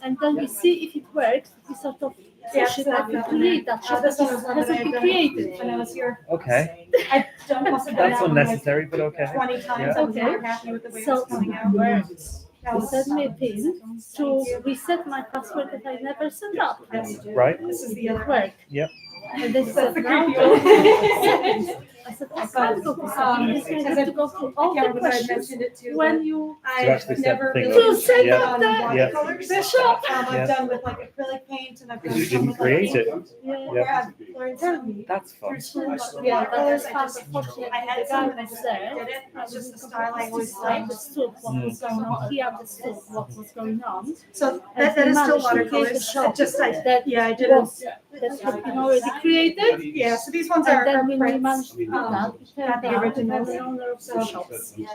And then we see if it works. We sort of push it and we create that shop. This This one was one that I hasn't had been done created. when I was here. Okay. I don't, must have done That's that one like unnecessary, but okay. 20 times. Yeah. I was Okay. not happy with the way it So was coming out. it works. That You was- send me a pin to reset my password that I never sent up. Right. This is the other It one. worked. Yep. And they That's said, the now creepy go one. to settings. I said, I can't go to settings. I have to go through I all can't the remember if I questions mentioned it too. when but you To actually I've set never the thing really up. To set Yeah. done up Yeah. watercolors. the shop. I've Yeah. done with like acrylic paint and I've done You some didn't with like create it. Yeah. where I've learned some That's fun. through school, but Yeah, watercolors, that I was just, unfortunately I the had guy some and I was just there. did it. It's just the style I I always liked. understood what was going on. He understood what was going on. So And that he is still managed to create a watercolors. shop It just, that yeah, I didn't. was that had been already created. Yeah, so these ones And are then when we prints. managed to do that, it turned not the out original. that the owner of the shops. Yep.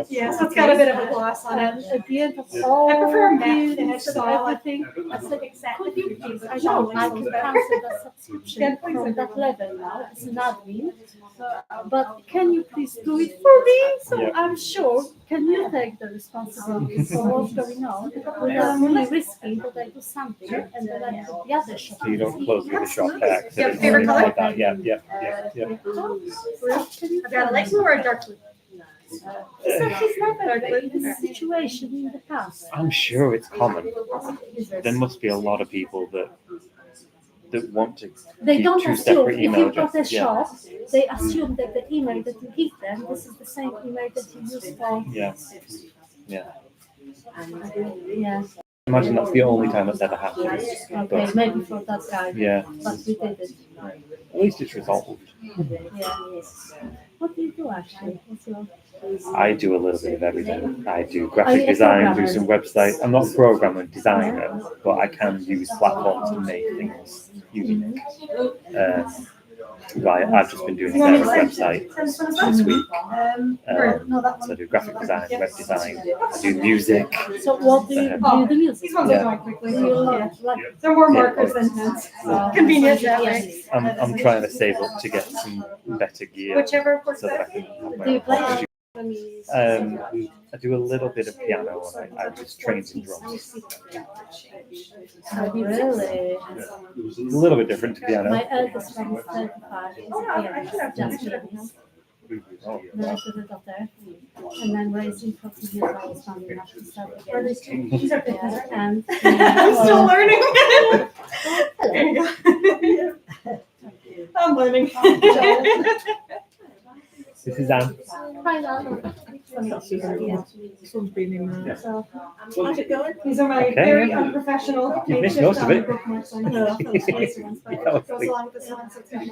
Yeah, so it's got a bit of a gloss on And it. at the end of all I prefer a matte the finish style. everything, I said, could you please, I know I can cancel the subscription from that level now as an admin, but can you please do it for me? So Yeah. I'm sure, can you take the responsibility for what's going on without me risking that I do something and then I put the other shop. So you don't close the other shop back. Yeah, favorite color? Like that. Yeah. Yeah. Yeah. Yeah. I've got a light blue or a dark blue. He said he's never been in this situation in the past. I'm sure it's common. There must be a lot of people that want to They keep don't two assume separate if email you've got a addresses. Yeah. shop, they assume that the email that you give them, this is the same email that you use for. Yeah. Yeah. Yeah. imagine that's the only time that's ever happened. Okay, But maybe for that guy, yeah, but we did it. at least it's resolved. Yeah. What do you do actually? What's your... I do a little bit of everything. I do graphic design, do some website. I'm not a programmer, designer, but I can use platforms to make things unique. Right, I've just been doing Sarah's website this week. So I do graphic design, web design, I do music. So what do you do? The music? These ones are going quickly. Do you like They're more markers than pens. Convenient that way. I'm trying to save up to get some better gear Whichever works so that I better. can have my Do you own play? studio. I do a little bit of piano and I was trained in drums. Really? It's a little bit different to piano. My eldest son is 35. He's a pianist. Just Oh, very good at that. And then raising 14 years old, son enough to start again. These are big. And I'm still learning. There you go. I'm learning. this is Anne. This one's been in So, how's it going? These are my Okay. very unprofessional. You've missed makeshift most of it. bookmarks on here. Those ones, but it goes along with this one, so it's got my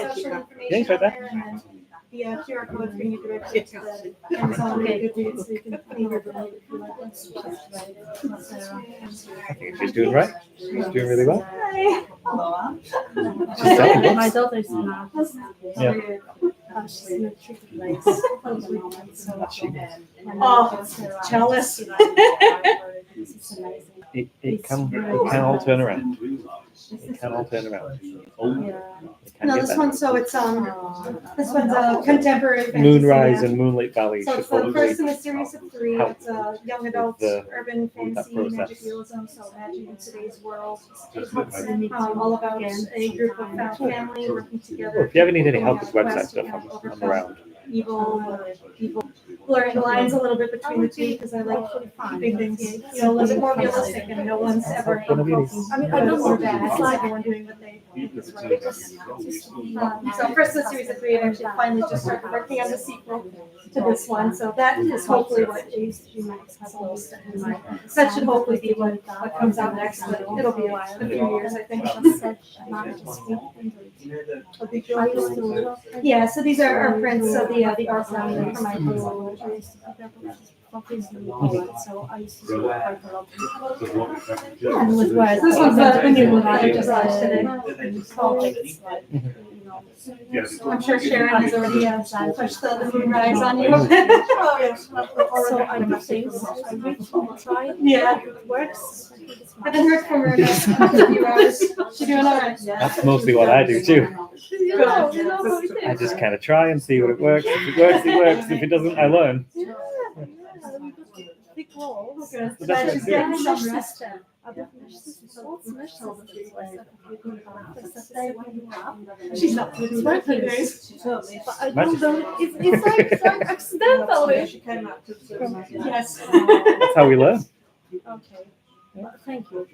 social Yeah, information it's right on there. there, and then the QR codes bring you directly to the Amazon Really Good Reads, so you can leave your bill if you like. I think she's doing right. She's doing really well. Hi. She's selling books. my daughter is an artist. Yeah. She's in a tricky place. Oh, jealous. It's amazing. It can all turn around. It can all turn around. Yeah. It can No, get this better. one's this one's a contemporary fantasy. Moonrise yeah. and Moonlit Valley So should it's the probably first in a series of three. help It's a young adult the- urban fantasy process. magic realism, so magic in today's world. All about a group of family working together. Well, if you ever need any help with going on a website quest to stuff, kind of I'm overcome around. Evil, blurring the lines a little bit between the two because I like keeping things, you know, a little bit more realistic and no one's ever. I mean, I don't know that. It's like everyone doing what they think is right. So first of the series of three, I've actually finally just started working on the sequel to this one. So that is hopefully what that should hopefully be what comes out next. But it'll be a few years, I think. Yeah, so these are our prints of the art round for my book. So I used to do quite a lot. And with words. This one's the new one I just launched today. I'm sure Sharon has already pushed the moonrise on you. So I do things, I reach, I try, Yeah. it works. I haven't heard from her in a few hours. She doing all right? That's mostly what I do too. You know how it I is. just kind of try and see what it works. If it works, it works. If it doesn't, I learn. Yeah, we got big walls. Good. But that's Glad she's what getting Ja, some rest. She's not doing But I don't know, it's like accidentally. She came out to Yes. That's how we learn. Okay, but thank you.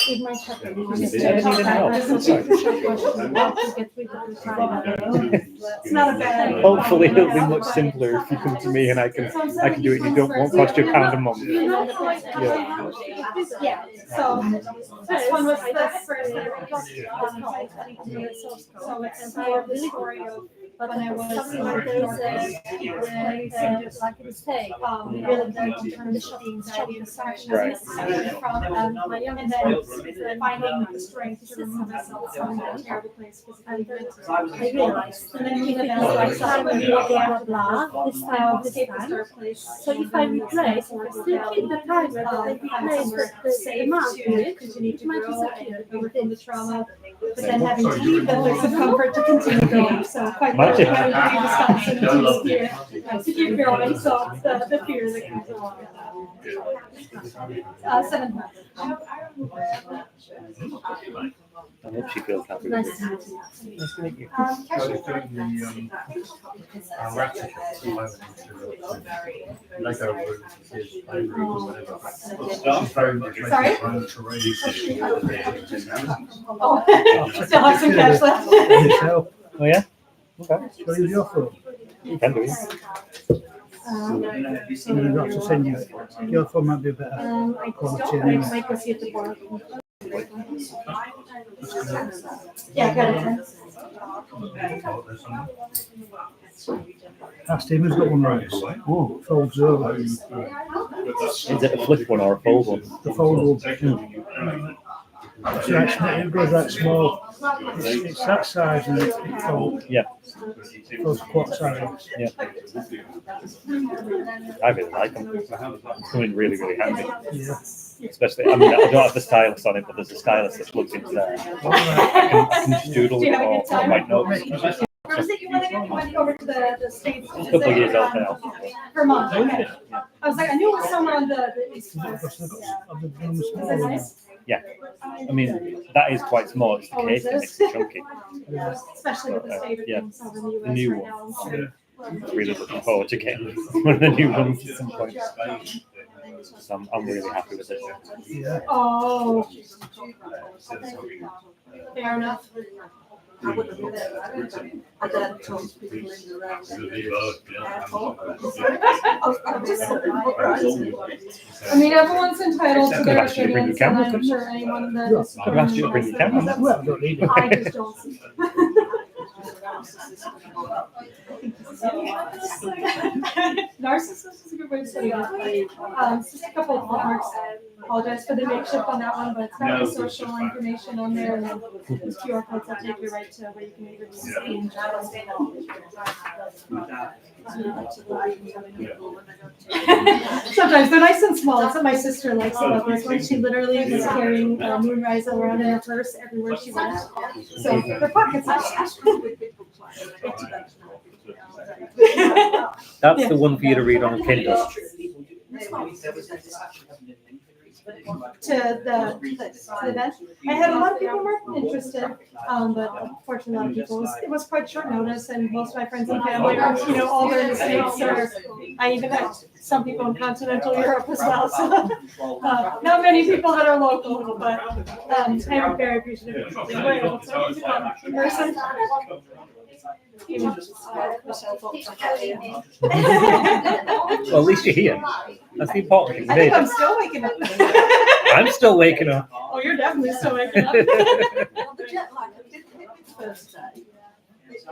It might happen. It's not a bad. Hopefully, it'll be much simpler if you come to me and I can do it. You won't cost you £1 a month. You know how I Yeah, so this one was the first that I got. So it's more the story of when I was like a mistake. really good in terms of being studying Right. from and then finding the strength to remove myself from that terrible place physically. I realized. And then we Like like time and blah, blah, blah, this time, this escape the time. star place. So if I replace, if I still keep the timer, but I replace the amount to it, Continue it to might grow disappear. and within the trauma, but then having to leave that place of comfort to continue growing. So quite Magic. having to leave Wisconsin to just here to keep growing. So the fear that comes along with that. 7 months. I hope she feels happy with Nice this. to meet you. Nice to meet you. I was doing the raptor Lego room for kids, playrooms, whatever. It's very much Sorry? Oh. Still have some cash left. Yourself, Oh yeah. Okay. shall I use your phone? You can do it. You've got to send you. Your phone might be better. I Quality don't, I anyway. might go see if the bar. Yeah, I got it. Asked him, who's got one right? Oh, folds over. Is it a flip one or a fold one? The fold one. It's it goes that small. It's that size and it folds. Yeah. Goes quite size. Yeah. I really like them. It's coming really, really handy. Yeah. Especially, I mean, I don't have the stylus on it, but there's a stylus that plugs into there. I can just doodle Do you have a or good time? write notes. Where was it you went over to the States? It's a couple of years old now. Vermont, okay. I was like, I knew it was somewhere on the East Coast. Of the Is it nice? Yeah. I mean, that is quite small. It's the Oh, case is that it? makes it chunky. Especially with the state of Yeah. things over in the The US new right one. now, I'm sure. I'm really looking forward to getting one of the new ones at some point. So I'm really happy with it. Yeah. Oh. Fair enough. I wouldn't have done it. I don't talk to people in the round. I mean, everyone's entitled to Could their ask you to bring opinions, your and camera, I'm couldn't sure anyone that is. Could ask you to bring your camera. Well, I don't need it. I just don't see. Narcissist is a good way to say it. Just a couple of marks. Apologize for the makeshift on that one, but it's got the social information on there, and then those QR codes will take you right to where you can either see. Sometimes they're nice and small. That's what my sister likes about this one. She literally was carrying Moonrise around in her purse everywhere she went. So her pockets are. That's the one for you to read on a Kindle. To the event. I had a lot of people who were interested, but unfortunately, a lot of people, it was quite short notice, and most of my friends and family are, all there in the States, or I even had some people in continental Europe as well, so not many people that are local, but I'm very appreciative if they were able to come in person. Well, at least you're here. That's the important thing. I think I'm still waking up. I'm still waking up. Oh, you're definitely still waking up. Well, the jet lag, I did hit me the first day.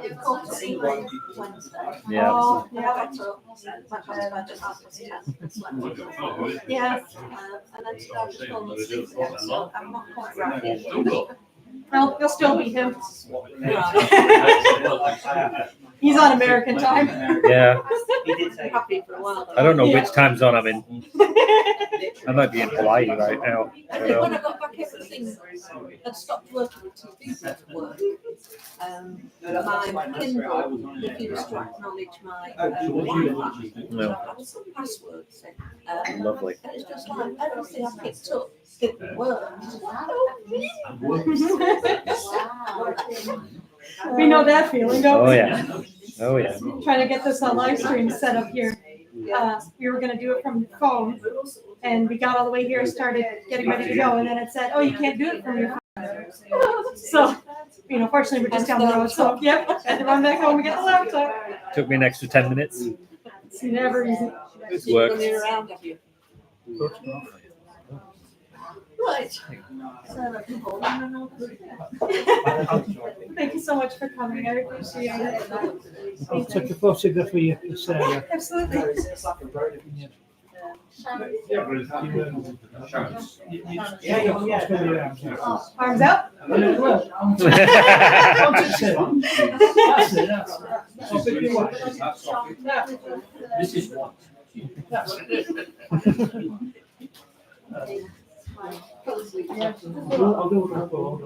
It caught us anyway Wednesday. Yeah. Oh, I yeah. got up, went back to bed at 10:30, slept. Yeah. And then today I was falling asleep again, so I'm not quite right. Well, you'll still beat him. Right. He's on American time. Yeah. Happy for a while. I don't know Yeah. which time zone I'm in. I might be in Hawaii right now. I think when I got back, everything had stopped working with TV set at work. My Kindle refused to acknowledge my Wi-Fi. No. I had some passwords. Lovely. And it's just like everything I picked up didn't work. We know that feeling, don't Oh we? yeah. Oh yeah. Trying to get this live stream set up here. We were going to do it from the phone, and we got all the way here, started getting ready to go, and then it said, "Oh, you can't do it from your phone." So, fortunately, we're just down the road. So, yep, had to run back home and get the laptop. Took me an extra 10 minutes. It's never easy. It's worked. Running around, have you? Right. Thank you so much for coming. I appreciate it. I'll take a photograph of you, Sarah. Absolutely. Arms out. This is one. I'll do a couple.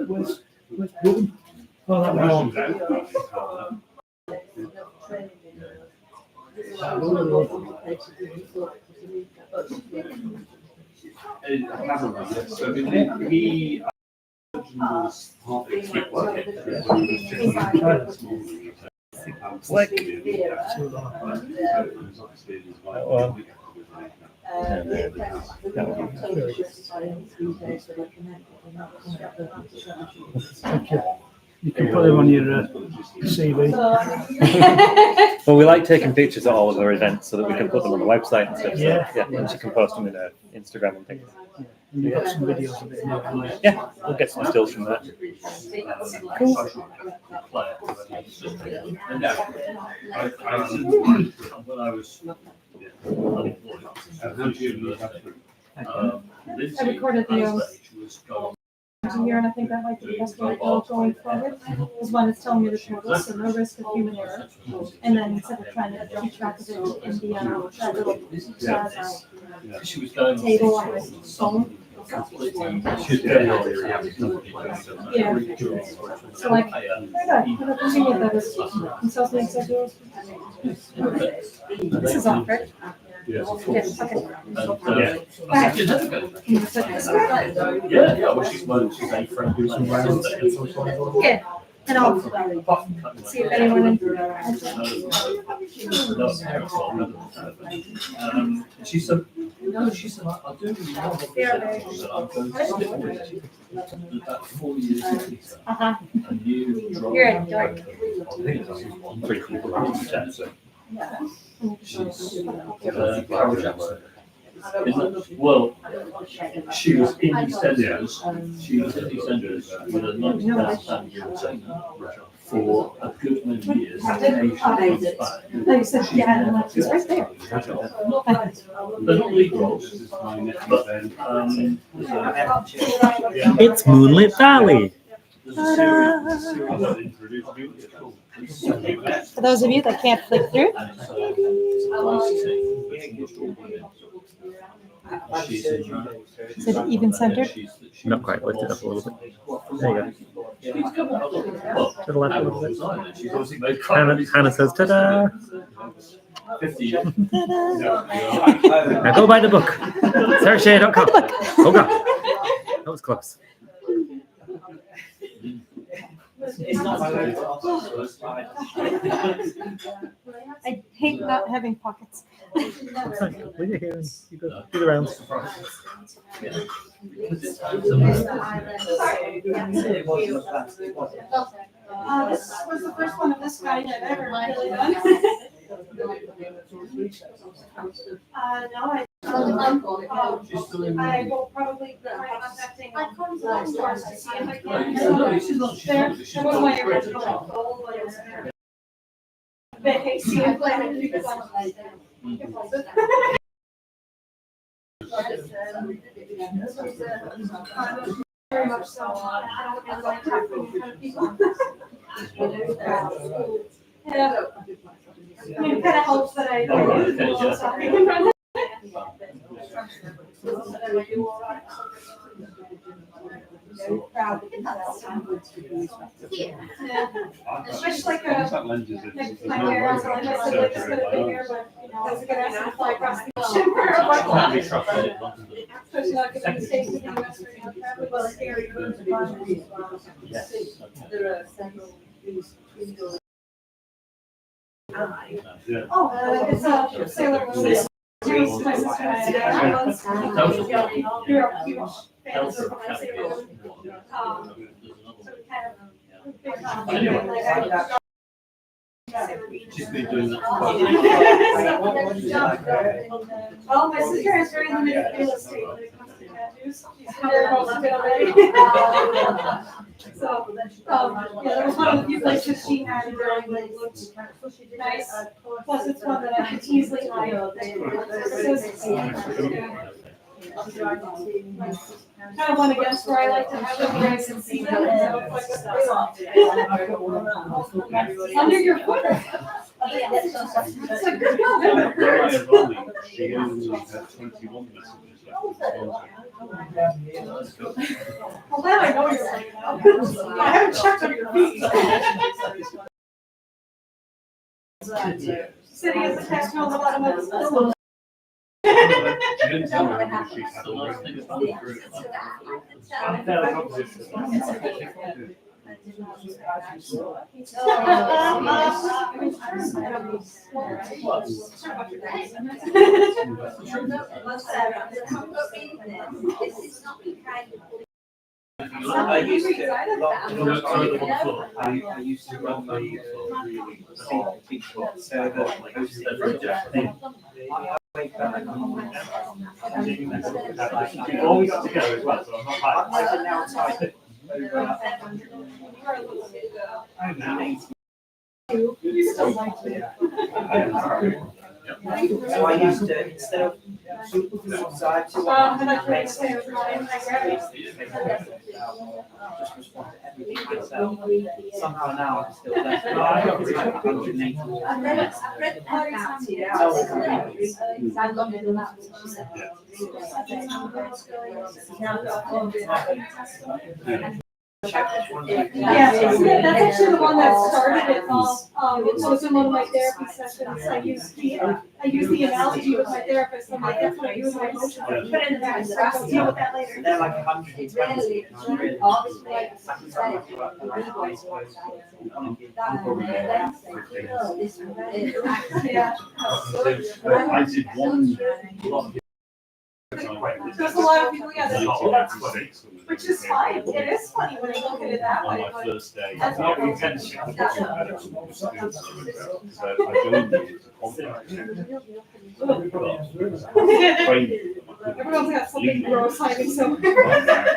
Where's Boone? Oh, that one. He Slick. Thank you. You can put them on your CV. Well, we like taking pictures at all of our events so that we can put them on the website and stuff. So, Yeah. and she can post them in her Instagram and things. And you've got some videos of it in there, anyway. Yeah, we'll get some stills from that. When I was I recorded the engineer, and I think that might be the best way to go going forward. Is one is telling me the total, so no risk of human error. And then instead of trying to keep track of it in the that little she was going table on my phone. Yeah. So like, I don't continue with those consulting executives. This is off, right? Yes. Yes, okay. Yeah, well, she's a friend who's Yeah, and I'll see if anyone. She said, no, she said, I do really love what you said. She said, I'm going to stick with it. About 4 years later, and you drive. You're in, you're in. Three people on the chat, so. She's Carol Jackson. Well, she was in EastEnders. She was in EastEnders with a £90,000 retainer for a good many years. You said, yeah, and I'm like, it's right there. They're not legal, but It's Moonlit Valley. For those of you that can't flick through. Is it even centered? Not quite, lift it up a little bit. There you go. To the left a little bit. Hannah says, ta-da! 50 years. Now go buy the book. SarahShayer.com. Oh God. That was close. I hate not having pockets. It's fine. Leave it here and you go do the rounds. This was the first one of this kind I've ever really done. No, I will probably try contacting stores to see if I can. There was my original goal, but it's vacancy and planning because very much so. I don't like talking to kind of people. Yeah. I mean, it kind of helps that I especially like my hair, I said like just put a big hair, but you know, I was gonna ask to fly across the ocean for a while. Especially not gonna be safe to the US for you know, well, it's very good to Oh, it's a Sailor Moon. My sister and I once grew up huge fans of Sailor Moon. So we kind of big like She's been doing that. Well, my sister has very limited real estate when it comes to tattoos. She's covered most of it already. So, yeah, that was one of the few places she had it really looked nice. Plus, it's one that I could easily hide. Kind of went against where I like to have them, where I can see them. Under your foot. It's a good one. She only had 21 messages Well, now I know you're like that. I haven't checked under your feet. City is a tax bill, a lot of money. She didn't tell me how she had the last thing about the group. I used to, I used to run the big foot, so You always have to go as well, so I'm not hiding. I can now type it So I used to, instead of, so I had to just respond to everything myself. Somehow now I'm still left. I got 180. Yeah, that's actually the one that started it all. It was in one of my therapy sessions. I used the analogy with my therapist. I'm like, that's what I do with my emotions. Put it in the bag, so I'll deal with that later. They're like 120. Yeah. I did one. There's a lot of people, yeah, which is fine. It is funny when you look at it that On way. my first day. That's not not intentional. So I joined the contract. Everyone's got something gross hiding somewhere.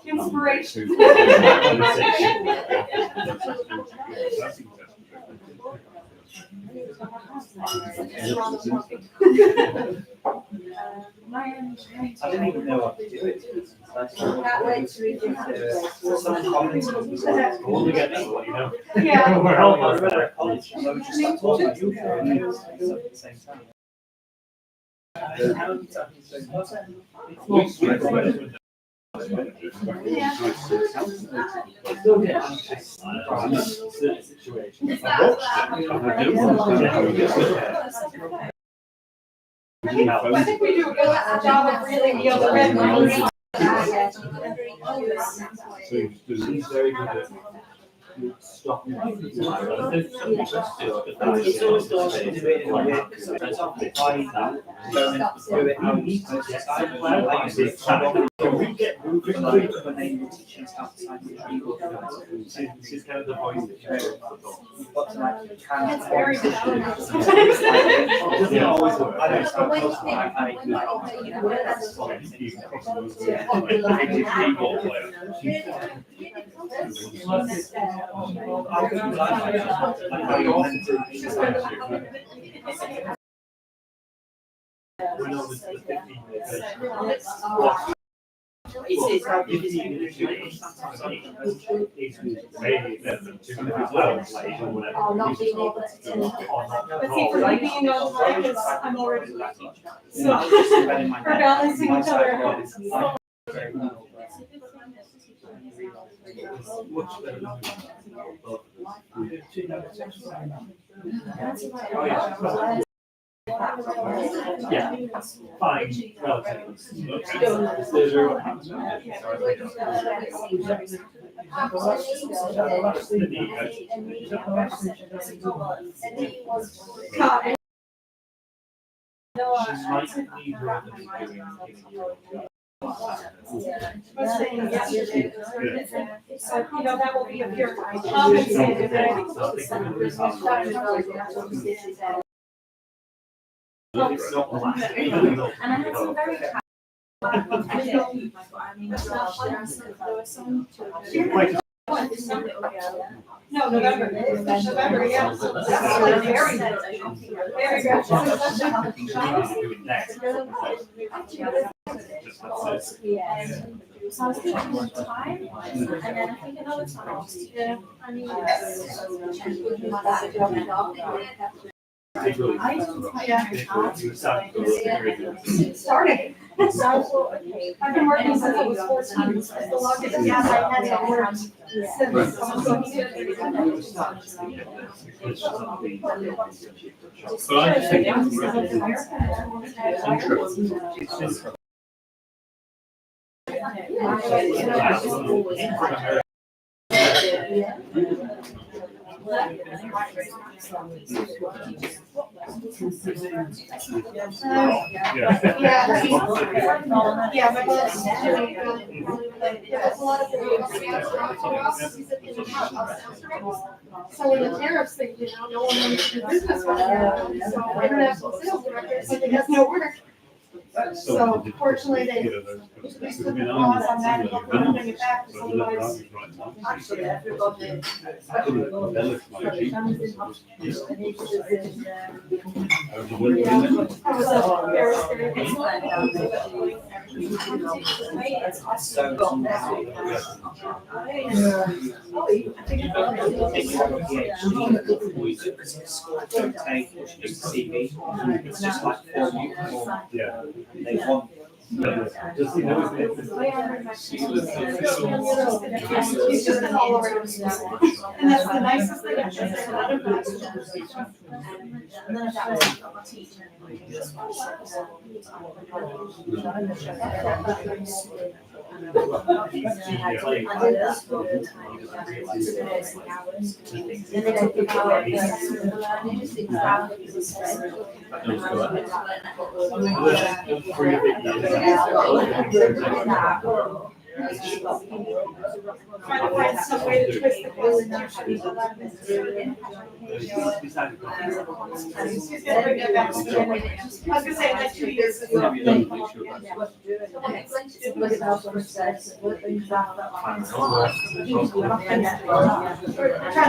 Inspiration. I didn't even know what to do it. Someone commented on this. Only get this one, you know. Yeah. We're all I remember at college, I was just like, oh, my usual, and it was at the same time. I think we do a good job of really dealing She's very good at stopping. It's always nice to do it in a way, because sometimes I don't do it how you supposed to sign. I use it Can we get moving? when they teach us how to sign the people. She's kind of the voice that you You've got to like kind It's of. very It doesn't always work. I don't sound close to my I It's like But see, for me being on time is, I'm already late. So, we're balancing each other out. Yeah, fine, relatively. God, I was saying yesterday, so, you know, that will be a pure compensated, right? And I had some very No, November, yeah. That's like very good. So I was thinking one time, and then I think another time. Yeah, I mean, Starting. I've been working since I was 14. It's the longest gap I had to work But I just think it's Yeah, my boss really, there's a lot of so when the tariffs thing, no one wants to do business with them. So international sales director, so he has no work. So fortunately, they at least took the pause on that and hopefully they'll bring it back, because otherwise. Actually, everybody. That was a very Don't take just CV. It's just like they want. He's just been all over. And that's the nicest thing I've ever trying to find some way to twist the constitution. She's gonna bring that back. I was gonna say like 2 years ago. Trying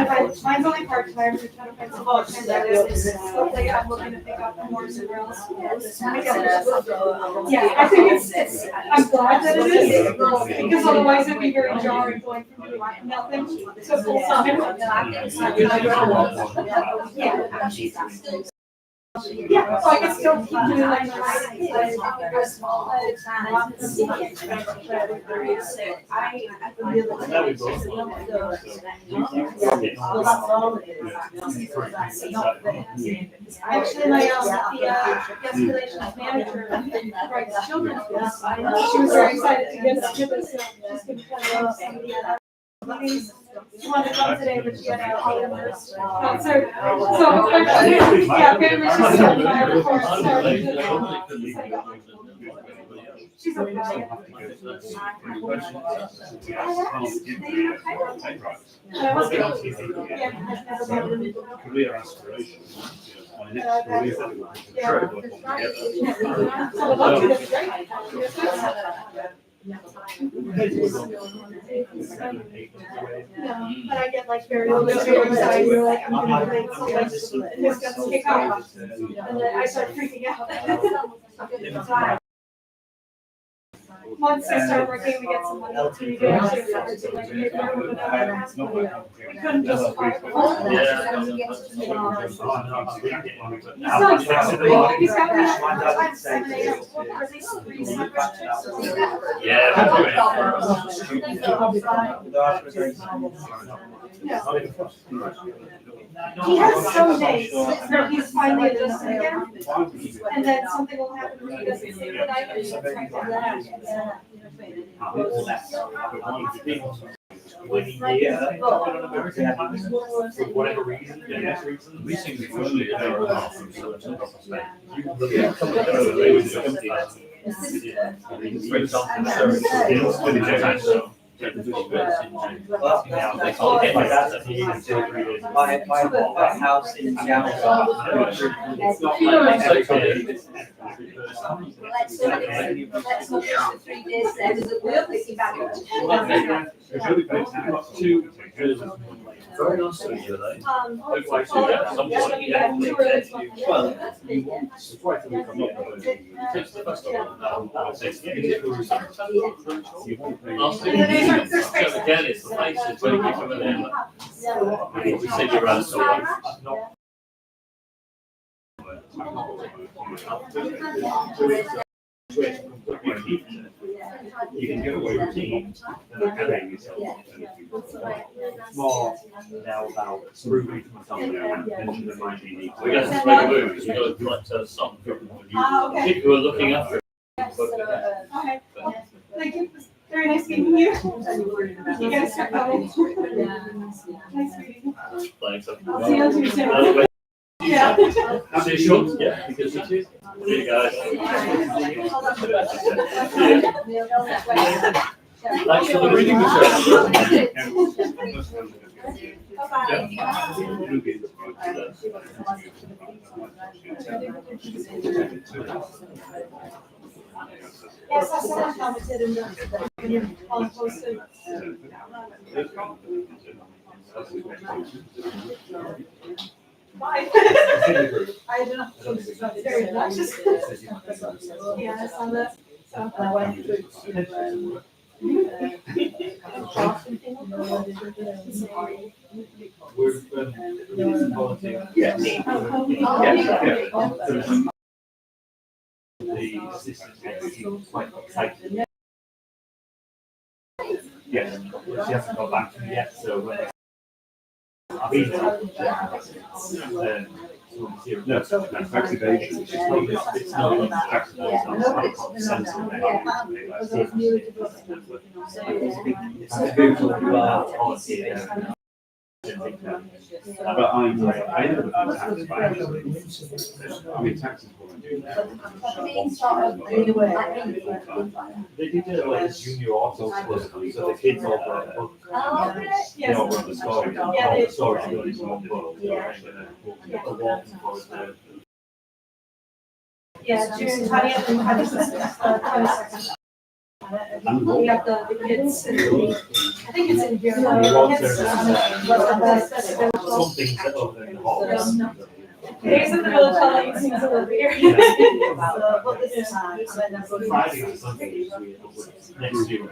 to find, mine's only part-time, we're trying to find some part-time that is, hopefully I'm looking to pick up the horse and girls. Yeah, I think it's, I'm glad that it is, because otherwise it'd be very jarring going from doing nothing to full-time. Yeah, so I can still keep doing like my actually, my the escalation manager writes children's books. She was very excited to get us to this. She's been playing some of the meetings. She wanted to come today, but she had a Hollywood concert. So, yeah, apparently she's still by the course. She's okay. Career aspirations. But I get like very anxiety, like I'm gonna break something, and this gonna kick off, and then I start freaking out. Once I start working, we get some money to do actually to like pay for it, we couldn't just apply for it. He's got me at 7 a.m. Or at least 3 separate trips. He has some days where he's finally adjusted again, and then something will happen where he doesn't say that I can When he for whatever reason, we seem to usually an hour and a half from Southampton. You can look at a couple of hours, they would do something. For example, My house in Chayer. It's not like Let's look at 3 days there. We'll pick you back up. Very nice to meet you, though. Well, Again, it's the faces when you come in there. We see you around so you can get away with teams and carrying yourself. It's more now about proving to myself and the mind you need. We got to make a move, because we've got some people who are looking after it. Okay. Thank you. Very nice meeting you. You guys start going. Nice meeting you. Thanks. I'll see you on Tuesday. Yeah. See you short? Yeah, because you too. See you guys. Thanks for the reading, Yes, I saw that commented in the on posted. Bye. I don't know. It's very obnoxious. Yeah, I saw that. So. I went through We're volunteering. Yes. The assistant is quite excited. Yes, she hasn't got back to me yet, so when I've been no, that's activation. It's not taxable. But I know the tax by I mean, taxes will do They did it like a junior auto plus, so the kids all got a book. They all wrote the story. All the stories go into one book. A walking forest. Yeah, June 20th and 22nd. We have the kids in I think it's in here. Some things that other than hobbies. Days in the village hall, you things over here. Friday or Sunday, next year.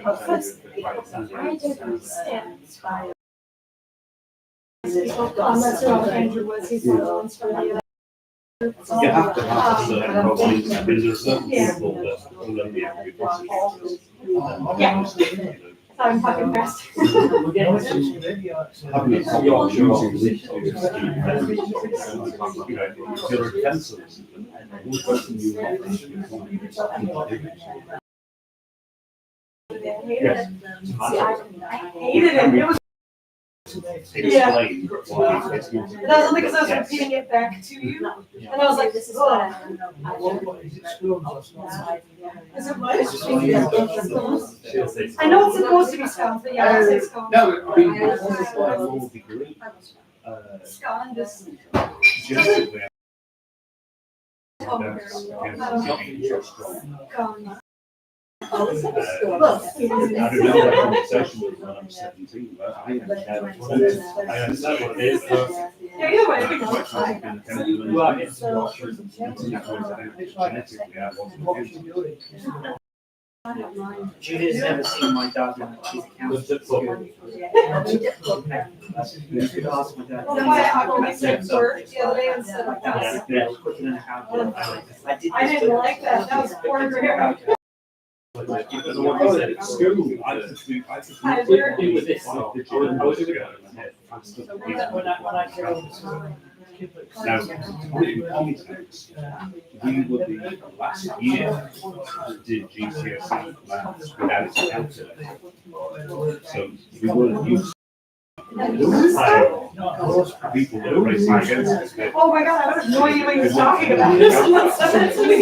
Unless Andrew was, he's one of the ones from the. You have to have a certain probably, I mean, there's certain people that will let me have your Yeah. I'm fucking fast. Having a copy of your your utensils. Who's person you Yes. I hated it. It was. Explain why it's not. And that was only because I was repeating it back to you. And I was like, this is what. Is it what? I know it's supposed to be scones, but yeah, I'll say scones. No, I mean, it's almost like a full degree. Scone, just. Genetically, Scone. I don't know what conversation was when I'm 17, but I understand what it is. Yeah, either way, we can watch You are into genetically, I wasn't. Julia's never seen my dad in his account. You could ask my dad. That's why I always said work the other day instead of us. Yeah, quicker than a calculator. I didn't like that. That was poor grammar. Because of what you said at school, I could do with this. I would do it. Now, in context, we were the last year that did GCSE maths without a calculator. So we weren't used people that are racing against us. Oh my god, I would have no idea what he was talking about. Someone said it to me.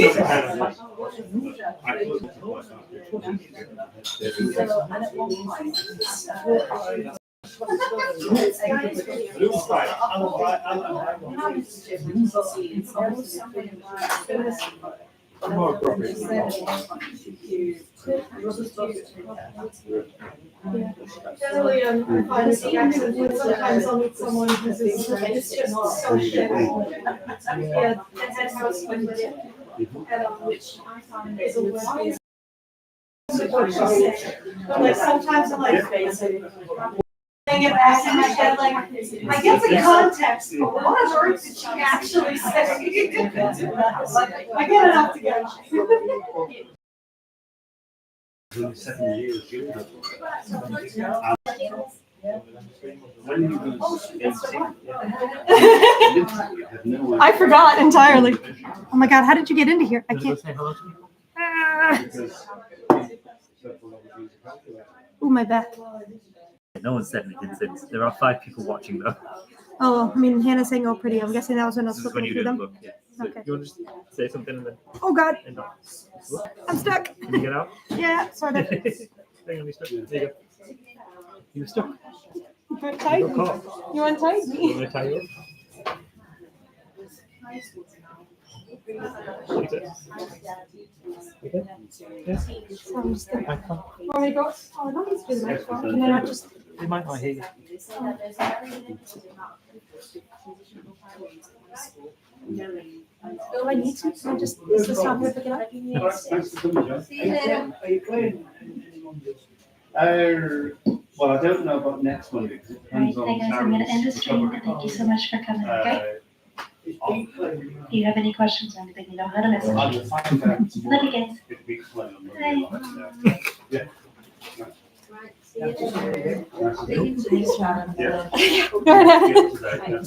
More appropriate. Generally, I find the accent, but sometimes I'll meet someone who's it's just so shit. Yeah, and house with it. And which I find is a little. But like sometimes I'm like saying it back in my head, like I get the context, but what words did she actually say? I get it up together. 7 years, when you go I forgot entirely. Oh my god, how did you get into here? I can't. Oh, my back. No one said anything since. There are 5 people watching though. Oh, I mean, Hannah's saying, oh, pretty. I'm guessing that was when I was This is when flipping you through do the them. book. Yeah. So Okay. you want to just say something and then Oh, God. end on. I'm stuck. Can you get out? Yeah, sort of. Hang on, you're stuck. There you go. You're stuck. You want tight? You got caught. You want tight? You want me to tie you up? Like this. Okay. Yeah. So I'm just gonna, I can't. want me to go? Oh, I don't need to do the microphone. Can I not just? They might not hear you. Do I need to? Can I just, is this not here to pick it up? All right, thanks for coming, John. See you later. Are you clear? Well, I don't know about next Monday because it All right, depends on thank you guys. I'm gonna end the stream, and thank you so much for coming, okay? If you have any questions or anything, you know how to message I me. will find out Love you guys. if we explain on Bye. Monday. Yeah. Right, see you later. Nice to meet you. Thanks, Sharon. Yeah. Go ahead. Yeah, today, yeah.